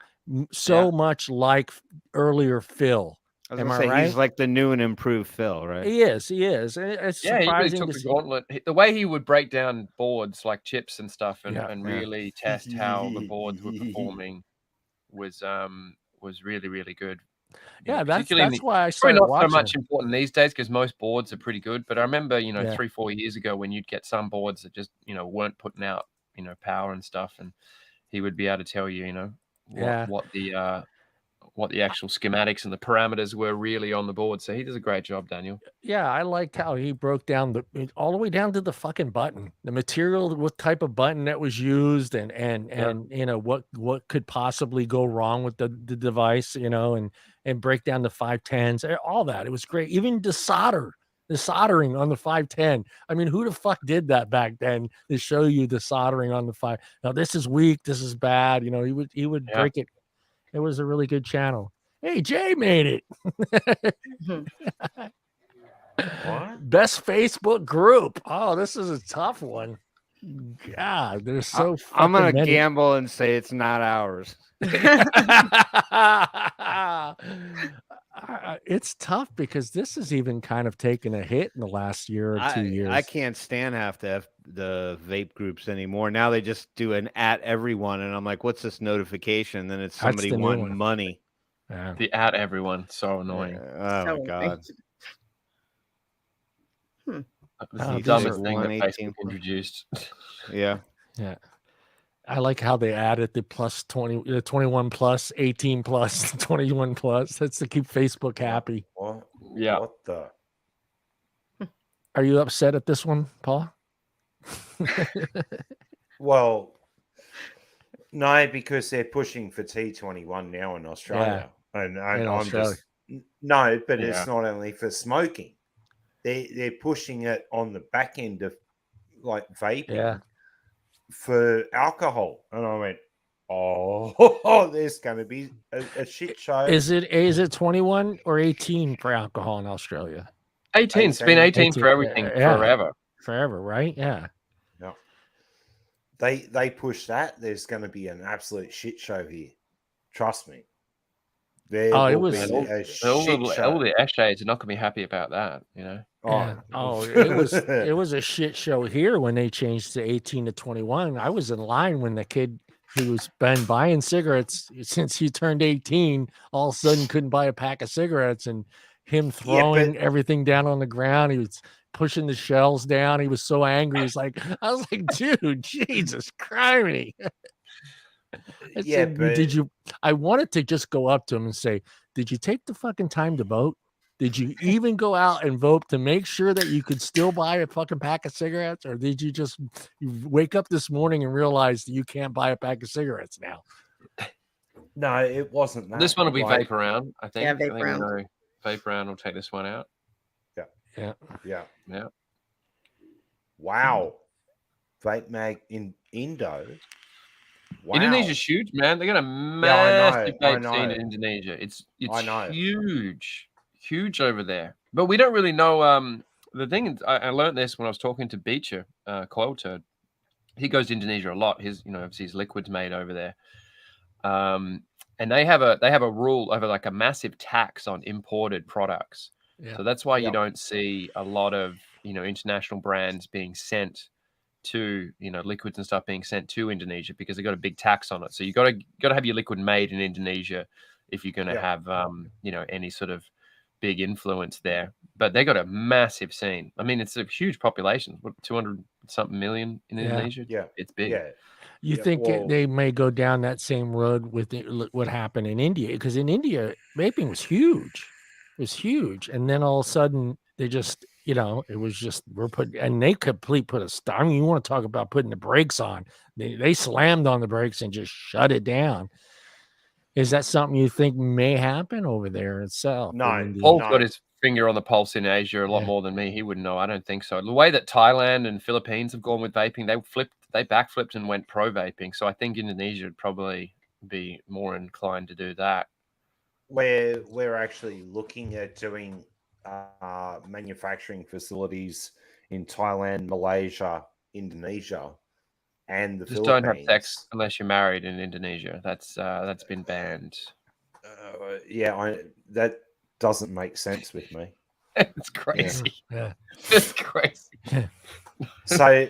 much like earlier Phil. Am I right? He's like the new and improved Phil, right? He is. It's he really took the gauntlet. The way he would break down boards like chips and stuff and really test how the boards were performing was really, really good. Yeah, that's why I started not watching. so much important these days because most boards are pretty good. But I remember, 3-4 years ago when you'd get some boards that just, weren't putting out, power and stuff, and he would be able to tell you, what the actual schematics and the parameters were really on the board. So he does a great job, Daniel. Yeah, I liked how he broke down all the way down to the fucking button, the material, what type of button that was used, and what could possibly go wrong with the device, and break down the 510s, all that. It was great. Even the soldering on the 510. I mean, who the fuck did that back then to show you the soldering on the 5? Now this is weak, this is bad. He would break it. It was a really good channel. Hey, Jay made it. What? Best Facebook group. Oh, this is a tough one. God, there's so I'm gonna many. gamble and say it's not ours. It's tough because this has even kind of taken a hit in the last year or 2 years. I can't stand half the vape groups anymore. Now they just do an at everyone, and I'm like, what's this notification? Then it's somebody wanting money. Yeah. The at everyone, so annoying. Oh my god. That was the dumbest thing that Facebook introduced. Yeah. I like how they added the plus 20, 21 plus, 18 plus, 21 plus. That's to keep Facebook happy. What? Yeah. What the? Are you upset at this one, Paul? Well, no, because they're pushing for T21 now in Australia. And I'm just no, but it's not only for smoking. They're pushing it on the back end of like vaping for alcohol. And I went, oh, there's going to be a shit show. Is it 21 or 18 for alcohol in Australia? 18. It's been 18 for everything forever. Forever, right? Yeah. No. They push that. There's going to be an absolute shit show here. Trust me. It was all the ashades are not going to be happy about that, it was a shit show here when they changed to 18 to 21. I was in line when the kid who was been buying cigarettes since he turned 18 all of a sudden couldn't buy a pack of cigarettes, and him throwing everything down on the ground. He was pushing the shells down. He was so angry. He's like, I was like, dude, Jesus Christ. I said, did you? I wanted to just go up to him and say, did you take the fucking time to vote? Did you even go out and vote to make sure that you could still buy a fucking pack of cigarettes? Or did you just wake up this morning and realize that you can't buy a pack of cigarettes now? No, it wasn't that. This one will be Vape Around, I think. Yeah, I think Vape Around. Vape Around will take this one out. Yeah. Yeah. Wow. Vape Mag in Indo. Wow. Indonesia's huge, man. They got a massive vape scene in Indonesia. It's huge over there. But we don't really know. The thing is, I learned this when I was talking to Beecher, Coil Turd. He goes to Indonesia a lot. His, obviously his liquid's made over there. And they have a rule over like a massive tax on imported products. Yeah. So that's why you don't see a lot of international brands being sent to liquids and stuff being sent to Indonesia, because they got a big tax on it. So you got to have your liquid made in Indonesia if you're going to have any sort of big influence there. But they got a massive scene. I mean, it's a huge population. What, 200 something million in Indonesia? Yeah, it's big. Yeah. You think they may go down that same road with what happened in India? Because in India, vaping was huge. It was huge. And then all of a sudden, they just, it was just, and they put a stop. I mean, you want to talk about putting the brakes on. They slammed on the brakes and just shut it down. Is that something you think may happen over there itself? No. Paul's got his finger on the pulse in Asia a lot more than me. He wouldn't know. I don't think so. The way that Thailand and Philippines have gone with vaping, they backflipped and went pro vaping. So I think Indonesia would probably be more inclined to do that. We're actually looking at doing manufacturing facilities in Thailand, Malaysia, Indonesia, and the Philippines. Don't have sex unless you're married in Indonesia. That's been banned. That doesn't make sense with me. It's crazy. Yeah. It's crazy. So,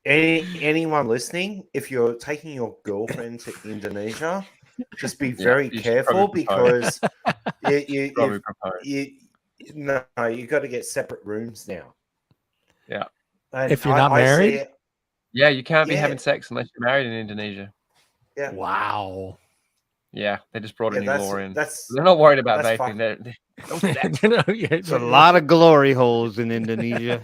anyone listening, if you're taking your girlfriend to Indonesia, just be very careful, because you got to get separate rooms now. Yeah. And if you're not married, you can't be having sex unless you're married in Indonesia. Yeah. Wow. Yeah, they just brought a new law in. They're not worried about vaping. There's a lot of glory holes in Indonesia.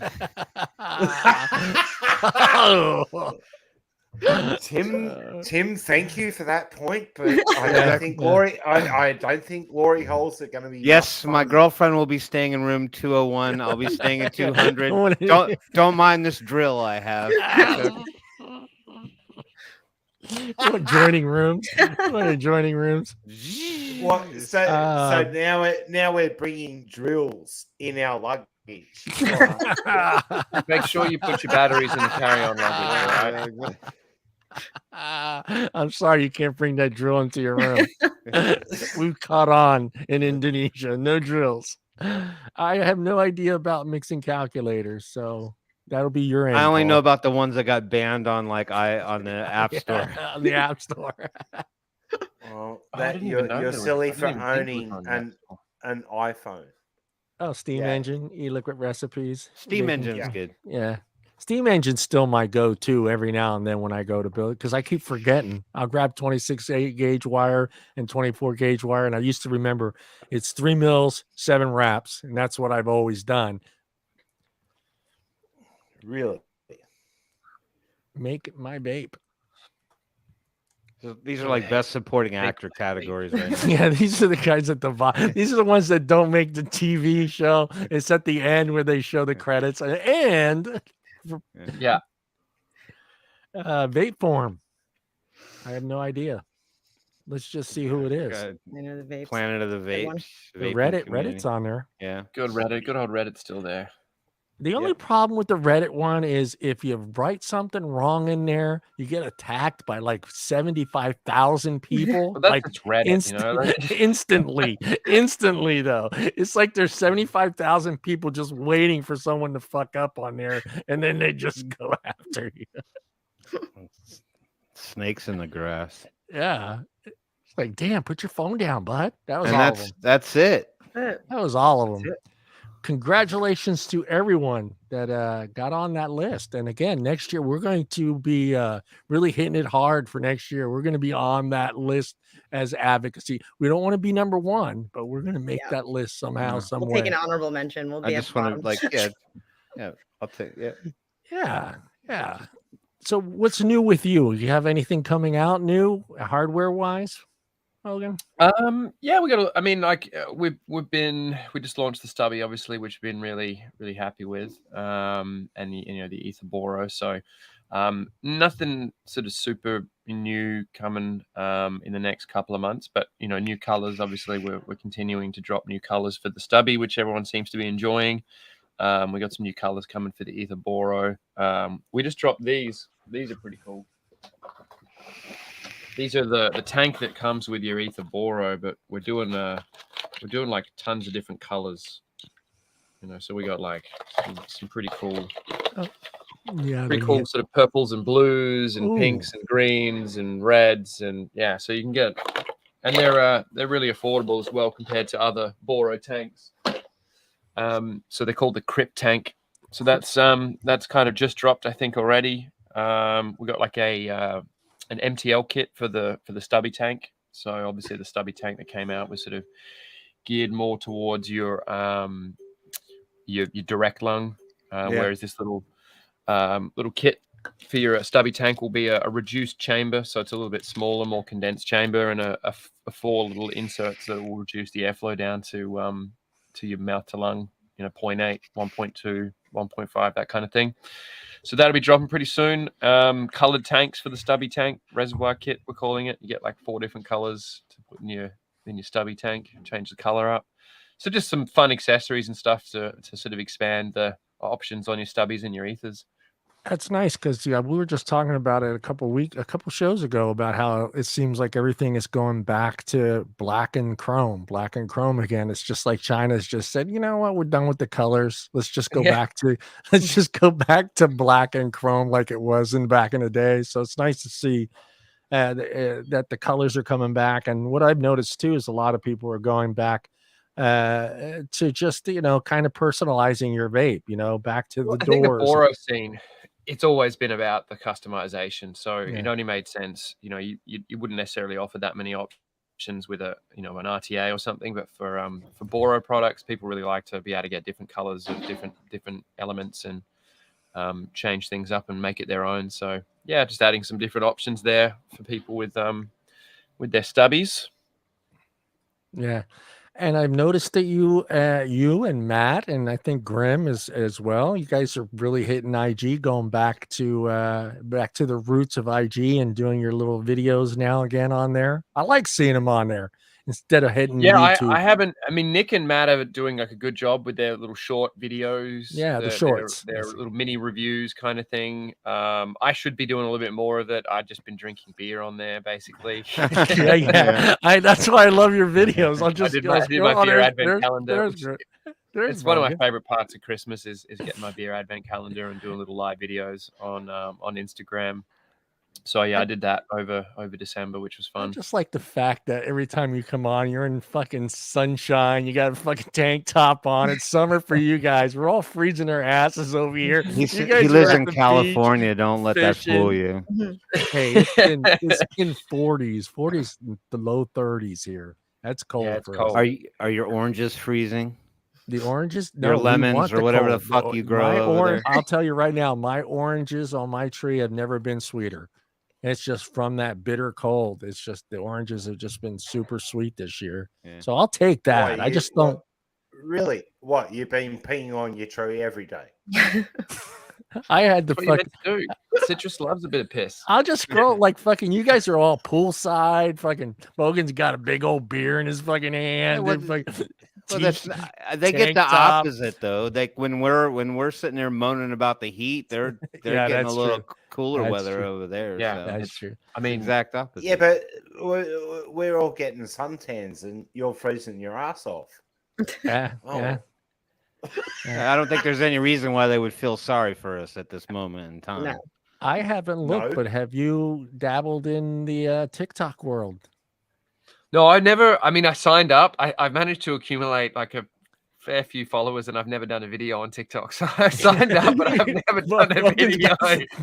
Tim, thank you for that point, but I don't think glory. I don't think glory holes are going to be. Yes, my girlfriend will be staying in room 201. I'll be staying in 200. Don't mind this drill I have. Adjoining rooms. Adjoining rooms. What? So now we're bringing drills in our luggage. Make sure you put your batteries in the carry-on luggage. All right? I'm sorry you can't bring that drill into your room. We've caught on in Indonesia. No drills. I have no idea about mixing calculators, so that'll be your end. I only know about the ones that got banned on on the App Store. On the App Store. Well, you're silly for owning an iPhone. Oh, Steam Engine, e-liquid recipes. Steam Engine's good. Yeah. Steam Engine's still my go-to every now and then when I go to build, because I keep forgetting. I'll grab 26 gauge wire and 24 gauge wire, and I used to remember it's 3 mils, 7 wraps, and that's what I've always done. Really? Make my vape. So these are like best supporting actor categories right now. Yeah, these are the guys at the bottom. These are the ones that don't make the TV show. It's at the end where they show the credits. And vape form. I have no idea. Let's just see who it is. I know the vapes. Planet of the Vapes. Reddit's on there. Yeah. Good Reddit. Good old Reddit's still there. The only problem with the Reddit one is if you write something wrong in there, you get attacked by like 75,000 people. Well, that's like Reddit, instantly though. It's like there's 75,000 people just waiting for someone to fuck up on there, and then they just go after you. Snakes in the grass. Yeah. It's like, damn, put your phone down, bud. That was all of them. That's it. it. That was all of That's them. it. Congratulations to everyone that got on that list. And again, next year we're going to be really hitting it hard for next year. We're going to be on that list as advocacy. We don't want to be number one, but we're going to make that list somehow, some We'll way. take an honorable mention. We'll I be at just the want bottom. to yeah, I'll take Yeah. So what's new with you? You have anything coming out new hardware wise, Logan? Yeah, I mean, like we just launched the stubby, obviously, which we've been really happy with. And the Ether Boro. So nothing sort of super new coming in the next couple of months, but new colors. Obviously, we're continuing to drop new colors for the stubby, which everyone seems to be enjoying. We got some new colors coming for the Ether Boro. We just dropped these. These are pretty cool. These are the tank that comes with your Ether Boro, but we're doing like tons of different colors. So we got like some pretty cool, sort of purples and blues and pinks and greens and reds and so you can get, and they're really affordable as well compared to other Boro tanks. So they're called the Crypt tank. So that's kind of just dropped, I think, already. We got like an MTL kit for the stubby tank. So obviously the stubby tank that came out was sort of geared more towards your direct lung, whereas this little kit for your stubby tank will be a reduced chamber, so it's a little bit smaller, more condensed chamber, and a 4 little inserts that will reduce the airflow down to your mouth to lung, 0.8, 1.2, 1.5, that kind of thing. So that'll be dropping pretty soon. Colored tanks for the stubby tank, reservoir kit, we're calling it. You get like 4 different colors to put in your stubby tank, change the color up. So just some fun accessories and stuff to sort of expand the options on your stubbies and your ethers. That's nice because we were just talking about it a couple shows ago about how it seems like everything is going back to black and chrome again. It's just like China's just said, you know what, we're done with the colors. Let's just go back to black and chrome like it was back in the day. So it's nice to see that the colors are coming back. And what I've noticed too is a lot of people are going back to just kind of personalizing your vape, back to the doors. I think the Boro scene, it's always been about the customization. So it only made sense. You wouldn't necessarily offer that many options with an RTA or something, but for Boro products, people really like to be able to get different colors of different elements and change things up and make it their own. So just adding some different options there for people with their stubbies. Yeah. And I've noticed that you and Matt, and I think Grim as well, you guys are really hitting IG, going back to the roots of IG and doing your little videos now again on there. I like seeing them on there instead of hitting YouTube. I haven't. I mean, Nick and Matt are doing like a good job with their little short videos. Yeah, the shorts. Their little mini reviews kind of thing. I should be doing a little bit more of it. I've just been drinking beer on there, basically. Yeah. That's why I love your videos. I did my beer advent calendar. It's one of my favorite parts of Christmas is getting my beer advent calendar and doing little live videos on Instagram. So I did that over December, which was fun. I just like the fact that every time you come on, you're in fucking sunshine. You got a fucking tank top on. It's summer for you guys. We're all freezing our asses over here. He lives in California. Don't let that fool you. Hey, it's been 40s, the low 30s here. That's cold. Yeah, it's cold. Are your oranges freezing? The oranges, no, your lemons or whatever the fuck you grow over there. I'll tell you right now, my oranges on my tree have never been sweeter. It's just from that bitter cold. It's just the oranges have just been super sweet this year. Yeah. So I'll take that. I just don't. Really? What? You've been peeing on your tree every day? I had to fucking. Citrus loves a bit of piss. I'll just scroll like fucking. You guys are all poolside. Fucking Bogan's got a big old beer in his fucking hand. Well, they get the opposite though. Like when we're sitting there moaning about the heat, they're getting a little cooler weather over there. Yeah, so. that's true. I mean, exact opposite. Yeah, but we're all getting suntans, and you're freezing your ass off. Yeah. I don't think there's any reason why they would feel sorry for us at this moment in time. No. I haven't looked, but have you dabbled in the TikTok world? No, I never. I mean, I signed up. I managed to accumulate like a fair few followers, and I've never done a video on TikTok. So I signed up, but I've never done a video.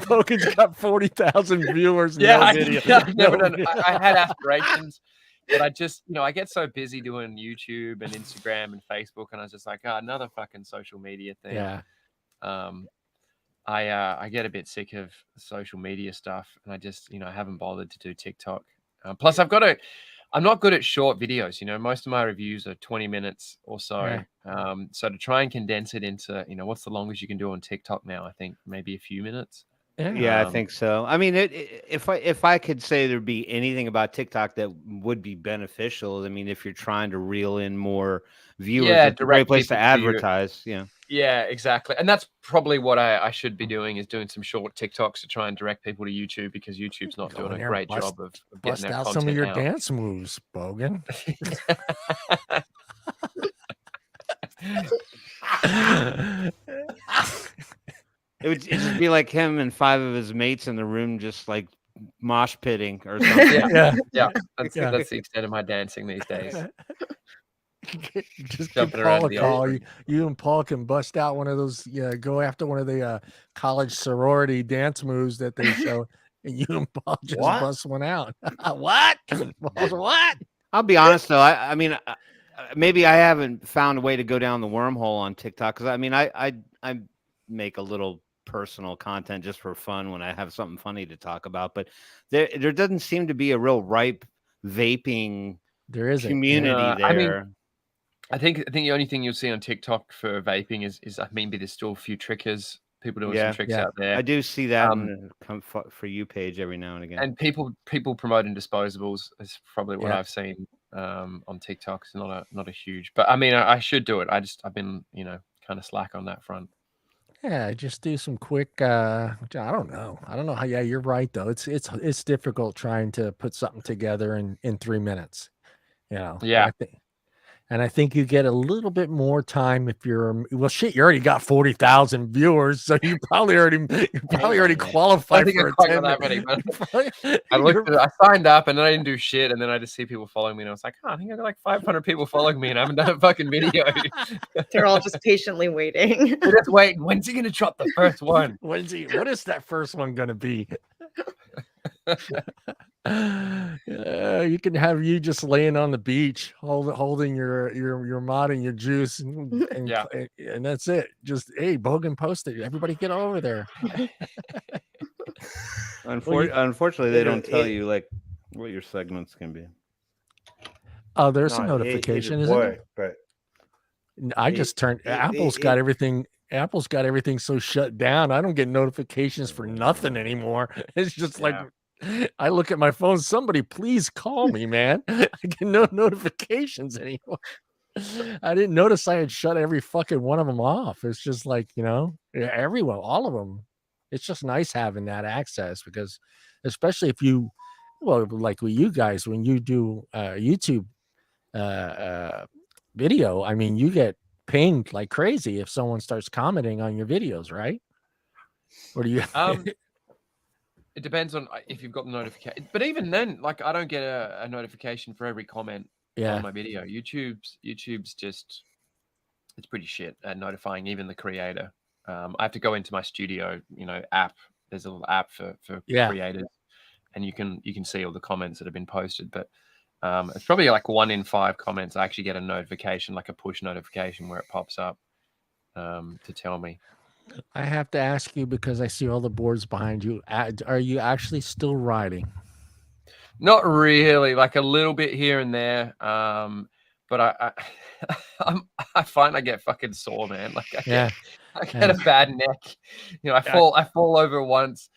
Logan's got 40,000 viewers. Yeah, no video. I've never done. I had aspirations, but I just, I get so busy doing YouTube and Instagram and Facebook, and I was just like, another fucking social media thing. Yeah. I get a bit sick of social media stuff, and I just, I haven't bothered to do TikTok. Plus, I'm not good at short videos. Most of my reviews are 20 minutes or so. Yeah. So to try and condense it into, what's the longest you can do on TikTok now? I think maybe a few minutes. Yeah, I think so. I mean, if I could say there'd be anything about TikTok that would be beneficial, I mean, if you're trying to reel in more viewers, it's a great place to advertise. Yeah, exactly. And that's probably what I should be doing, is doing some short TikToks to try and direct people to YouTube, because YouTube's not doing a great job of getting that out content some of your out. dance moves, Bogan. It would just be like him and 5 of his mates in the room, just like mosh pitting or something. Yeah. That's the extent of my dancing these days. Just give Paul a call. You and Paul can bust out one of those. Go after one of the college sorority dance moves that they show, and you and Paul just bust one out. What? What? I'll be honest though. I mean, maybe I haven't found a way to go down the wormhole on TikTok, because I mean, I make a little personal content just for fun when I have something funny to talk about, but there doesn't seem to be a real ripe vaping community there. I mean, I think the only thing you'll see on TikTok for vaping is maybe there's still a few trickers, people doing some tricks out there. I do see that on the Come For You page every now and again. And people promoting disposables is probably what I've seen on TikTok. It's not a huge, but I mean, I should do it. I've been kind of slack on that front. Yeah, just do some quick. I don't know how. Yeah, you're right though. It's difficult trying to put something together in 3 minutes. Yeah. And I think you get a little bit more time if you're you already got 40,000 viewers, so you probably already qualified. I think I quite got that many, but I signed up and then I didn't do shit, and then I just see people following me, and I was like, I think I got like 500 people following me, and I haven't done a fucking video. They're all just patiently waiting. They're just waiting. When's he gonna drop the first one? What is that first one gonna be? You can have you just laying on the beach, holding your mod and your juice, and that's it. Just, hey, Bogan, post it. Everybody get over there. Unfortunately, they don't tell you like what your segments can be. Oh, there's a notification, isn't it? But I just turned. Apple's got everything so shut down. I don't get notifications for nothing anymore. It's just like, I look at my phone. Somebody please call me, man. I get no notifications anymore. I didn't notice I had shut every fucking one of them off. It's just like, everyone, all of them. It's just nice having that access, because especially if you, like with you guys, when you do YouTube video, I mean, you get pinged like crazy if someone starts commenting on your videos, right? Or do you? It depends on if you've got the notification. But even then, like, I don't get a notification for every comment on my video. YouTube's just, it's pretty shit at notifying even the creator. I have to go into my studio, app. There's a little app for creators, and you can see all the comments that have been posted. But it's probably like 1 in 5 comments I actually get a notification, like a push notification, where it pops up to tell me. I have to ask you, because I see all the boards behind you. Are you actually still riding? Not really, like a little bit here and there. But I find I get fucking sore, man. Like I get a bad neck. I fall over once,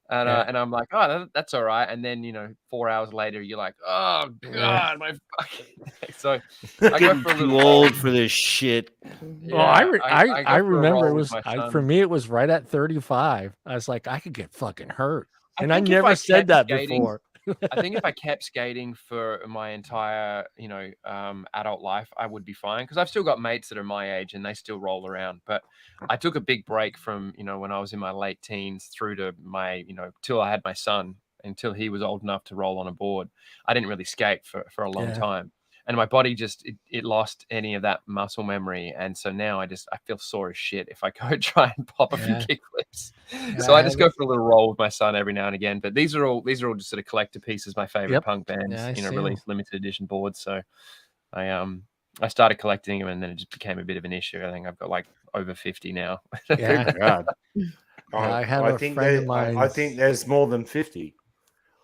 and I'm like, oh, that's all right. And then 4 hours later, you're like, oh god, my fucking neck. So I go for a little old for this shit. Well, I remember it was for me. It was right at 35. I was like, I could get fucking hurt, and I never said that before. I think if I kept skating for my entire, adult life, I would be fine, because I've still got mates that are my age and they still roll around. But I took a big break from, when I was in my late teens through to my, till I had my son, until he was old enough to roll on a board. I didn't really skate for a long Yeah. time. And my body just it lost any of that muscle memory, and so now I feel sore as shit if I go try and pop a few Yeah. kickflips. Yeah, So I I just have go for a little roll with my son every now and again. But these are all just sort of collector pieces. My favorite Yep. punk bands, Yeah, I see 'em. release limited edition boards. So I started collecting them, and then it just became a bit of an issue. I think I've got like over 50 now. Yeah. God. I have a friend of mine. I think there's more than 50.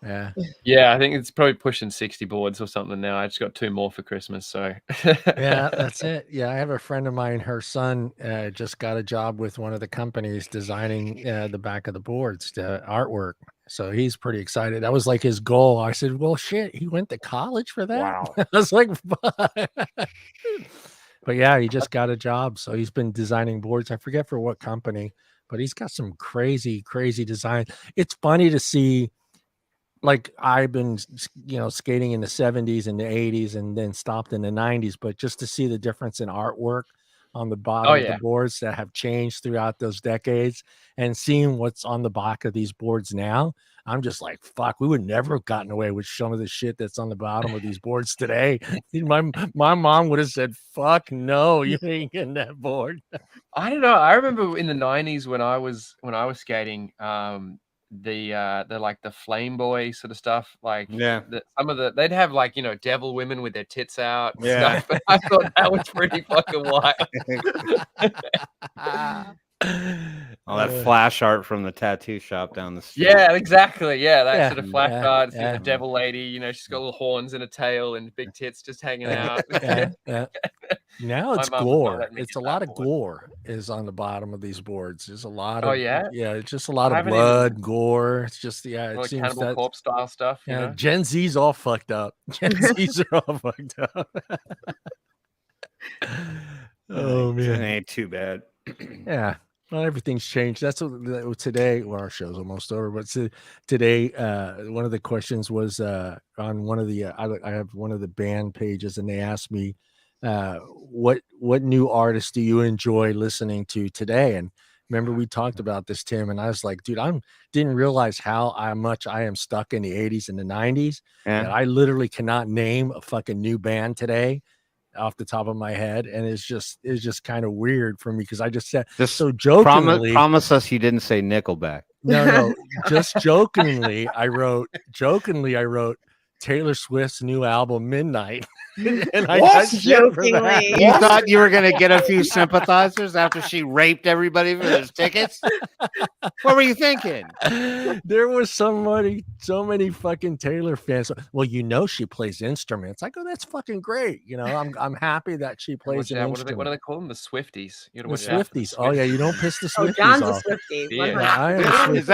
Yeah. Yeah, I think it's probably pushing 60 boards or something now. I just got 2 more for Christmas, so Yeah, that's it. Yeah, I have a friend of mine. Her son just got a job with one of the companies designing the back of the boards, the artwork. So he's pretty excited. That was like his goal. I said, "Well, shit, he went to college for that." Wow. I was like, "Fuck." But yeah, he just got a job, so he's been designing boards. I forget for what company, but he's got some crazy, crazy design. It's funny to see. Like I've been, skating in the 70s and the 80s and then stopped in the 90s, but just to see the difference in artwork on the bottom of the yeah. boards that have changed throughout those decades and seeing what's on the back of these boards now, I'm just like, fuck, we would never have gotten away with some of the shit that's on the bottom of these boards today. My mom would have said, fuck no, you ain't getting that board. I don't know. I remember in the 90s when I was skating, the like the Flame Boy sort of stuff, like they'd have like devil women with their tits out and stuff. But I thought that was pretty fucking wild. All that flash art from the tattoo shop down the street. Yeah, exactly. Yeah, that sort of flash art. See the devil lady, she's got little horns and a tail and big tits just hanging out. Now it's gore. It's a lot of gore is on the bottom of these boards. There's a lot of it's just a lot of blood, gore. It's just it like seems Cannibal that Corpse style stuff. Yeah, Gen Z's all fucked up. Gen Z's are all fucked up. Oh man, it ain't too bad. Yeah. Well, everything's changed. That's what today. Well, our show's almost over, but today, one of the questions was on one of the. I have one of the band pages, and they asked me, what new artists do you enjoy listening to today? And remember, we talked about this, Tim, and I was like, dude, didn't realize how much I am stuck in the 80s and the 90s. And I literally cannot name a fucking new band today off the top of my head, and it's just kind of weird for me because I just said so jokingly. Promise us you didn't say Nickelback. No, just jokingly. I wrote Taylor Swift's new album Midnight. And I got shit for that. You thought you were gonna get a few sympathizers after she raped everybody for those tickets? What were you thinking? There was so many fucking Taylor fans. Well, she plays instruments. I go, that's fucking great. I'm happy that she plays an instrument. What do they call them? The Swifties. The Swifties. Oh yeah, you don't piss the Swifties John's off. a Swiftie. Yeah, is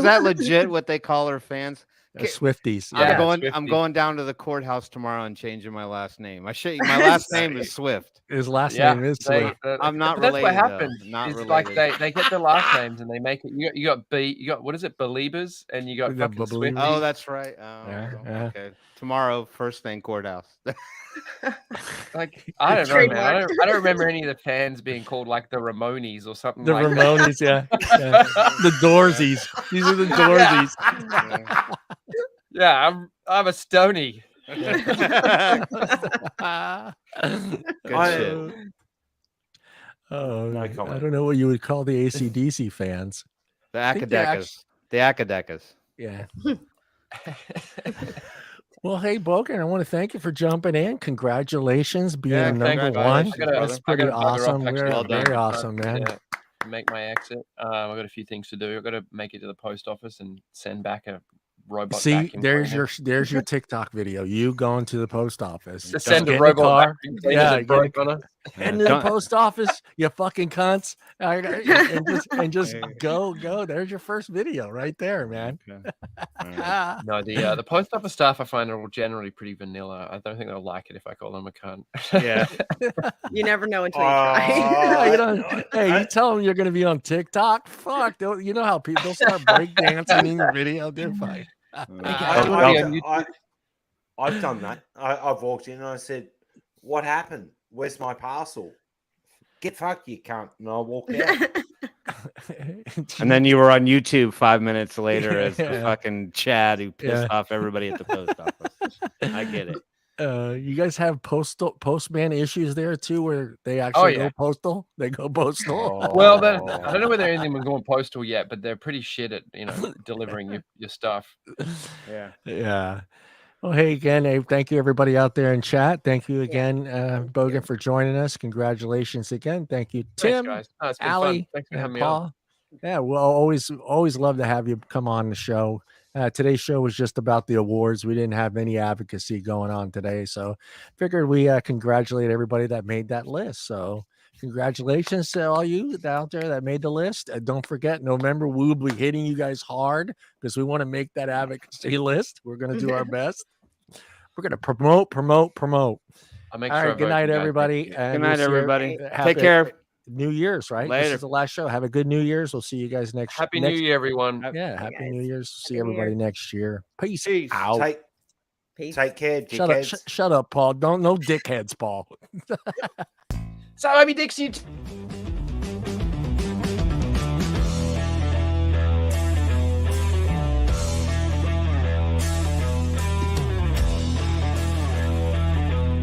that legit? What they call her fans? Swifties. I'm going down to the courthouse tomorrow and changing my last name. My last name is Swift. His last name is Swift. I'm not but related. That's what happens. Not it's related. like they get their last names and they make it. You got what is it? Believers, and you got fucking Swifties. Oh, that's right. Okay. Tomorrow, first thing, courthouse. Like I don't know, man. I don't remember any of the fans being called like the Ramones or something. The Ramones, yeah. The Doorsies. These are the Doorsies. Yeah, I'm a Stony. Good shit. Oh, I don't know what you would call the AC/DC fans. The Acadecas. The Acadecas. Yeah. Well, hey, Boughner, I want to thank you for jumping in. Congratulations, being number one. That's pretty awesome. Very awesome, man. Yeah, make my exit. I've got a few things to do. I've got to make it to the post office and send back a robot. See, there's your TikTok video. You going to the post office to send a robot back into the post office, you fucking cunts, and just go. There's your first video right there, man. No, the post office staff I find are generally pretty vanilla. I don't think they'll like it if I call them a cunt. Yeah, you never know until you try. Hey, you tell them you're going to be on TikTok. Fuck, you know how people start breakdancing in your video. They're fine. I've done that. I've walked in and I said, "What happened? Where's my parcel?" "Get fucked, you cunt." And I walked out. And then you were on YouTube 5 minutes later as the Yeah. fucking Chad who pissed Yeah. off everybody at the post office. I get it. You guys have postman issues there too, where they actually go postal. They go postal. Well, I don't know whether anything was going postal yet, but they're pretty shit at delivering your stuff. Yeah. Yeah. Well, hey again, Abe. Thank you everybody out there in chat. Thank you again, Bogan, for joining us. Congratulations again. Thank you, Tim, Thanks, guys. No, it's been Allie, fun. Thanks for and having me on. Paul. Yeah, we'll always love to have you come on the show. Today's show was just about the awards. We didn't have any advocacy going on today, so figured we congratulate everybody that made that list. So congratulations to all you out there that made the list. Don't forget, November we'll be hitting you guys hard because we want to make that advocacy list. We're going to do our best. We're going to promote. I'll make all sure. right, good night, everybody. Good night, everybody. Take a care. New Year's, right? Later. This is the last show. Have a good New Year's. We'll see you guys next. Happy New Year, everyone. Yeah, happy New Year's. See everybody next year. Peace. Peace. Take care. Shut up, Paul. No dickheads, Paul. So, Dixie.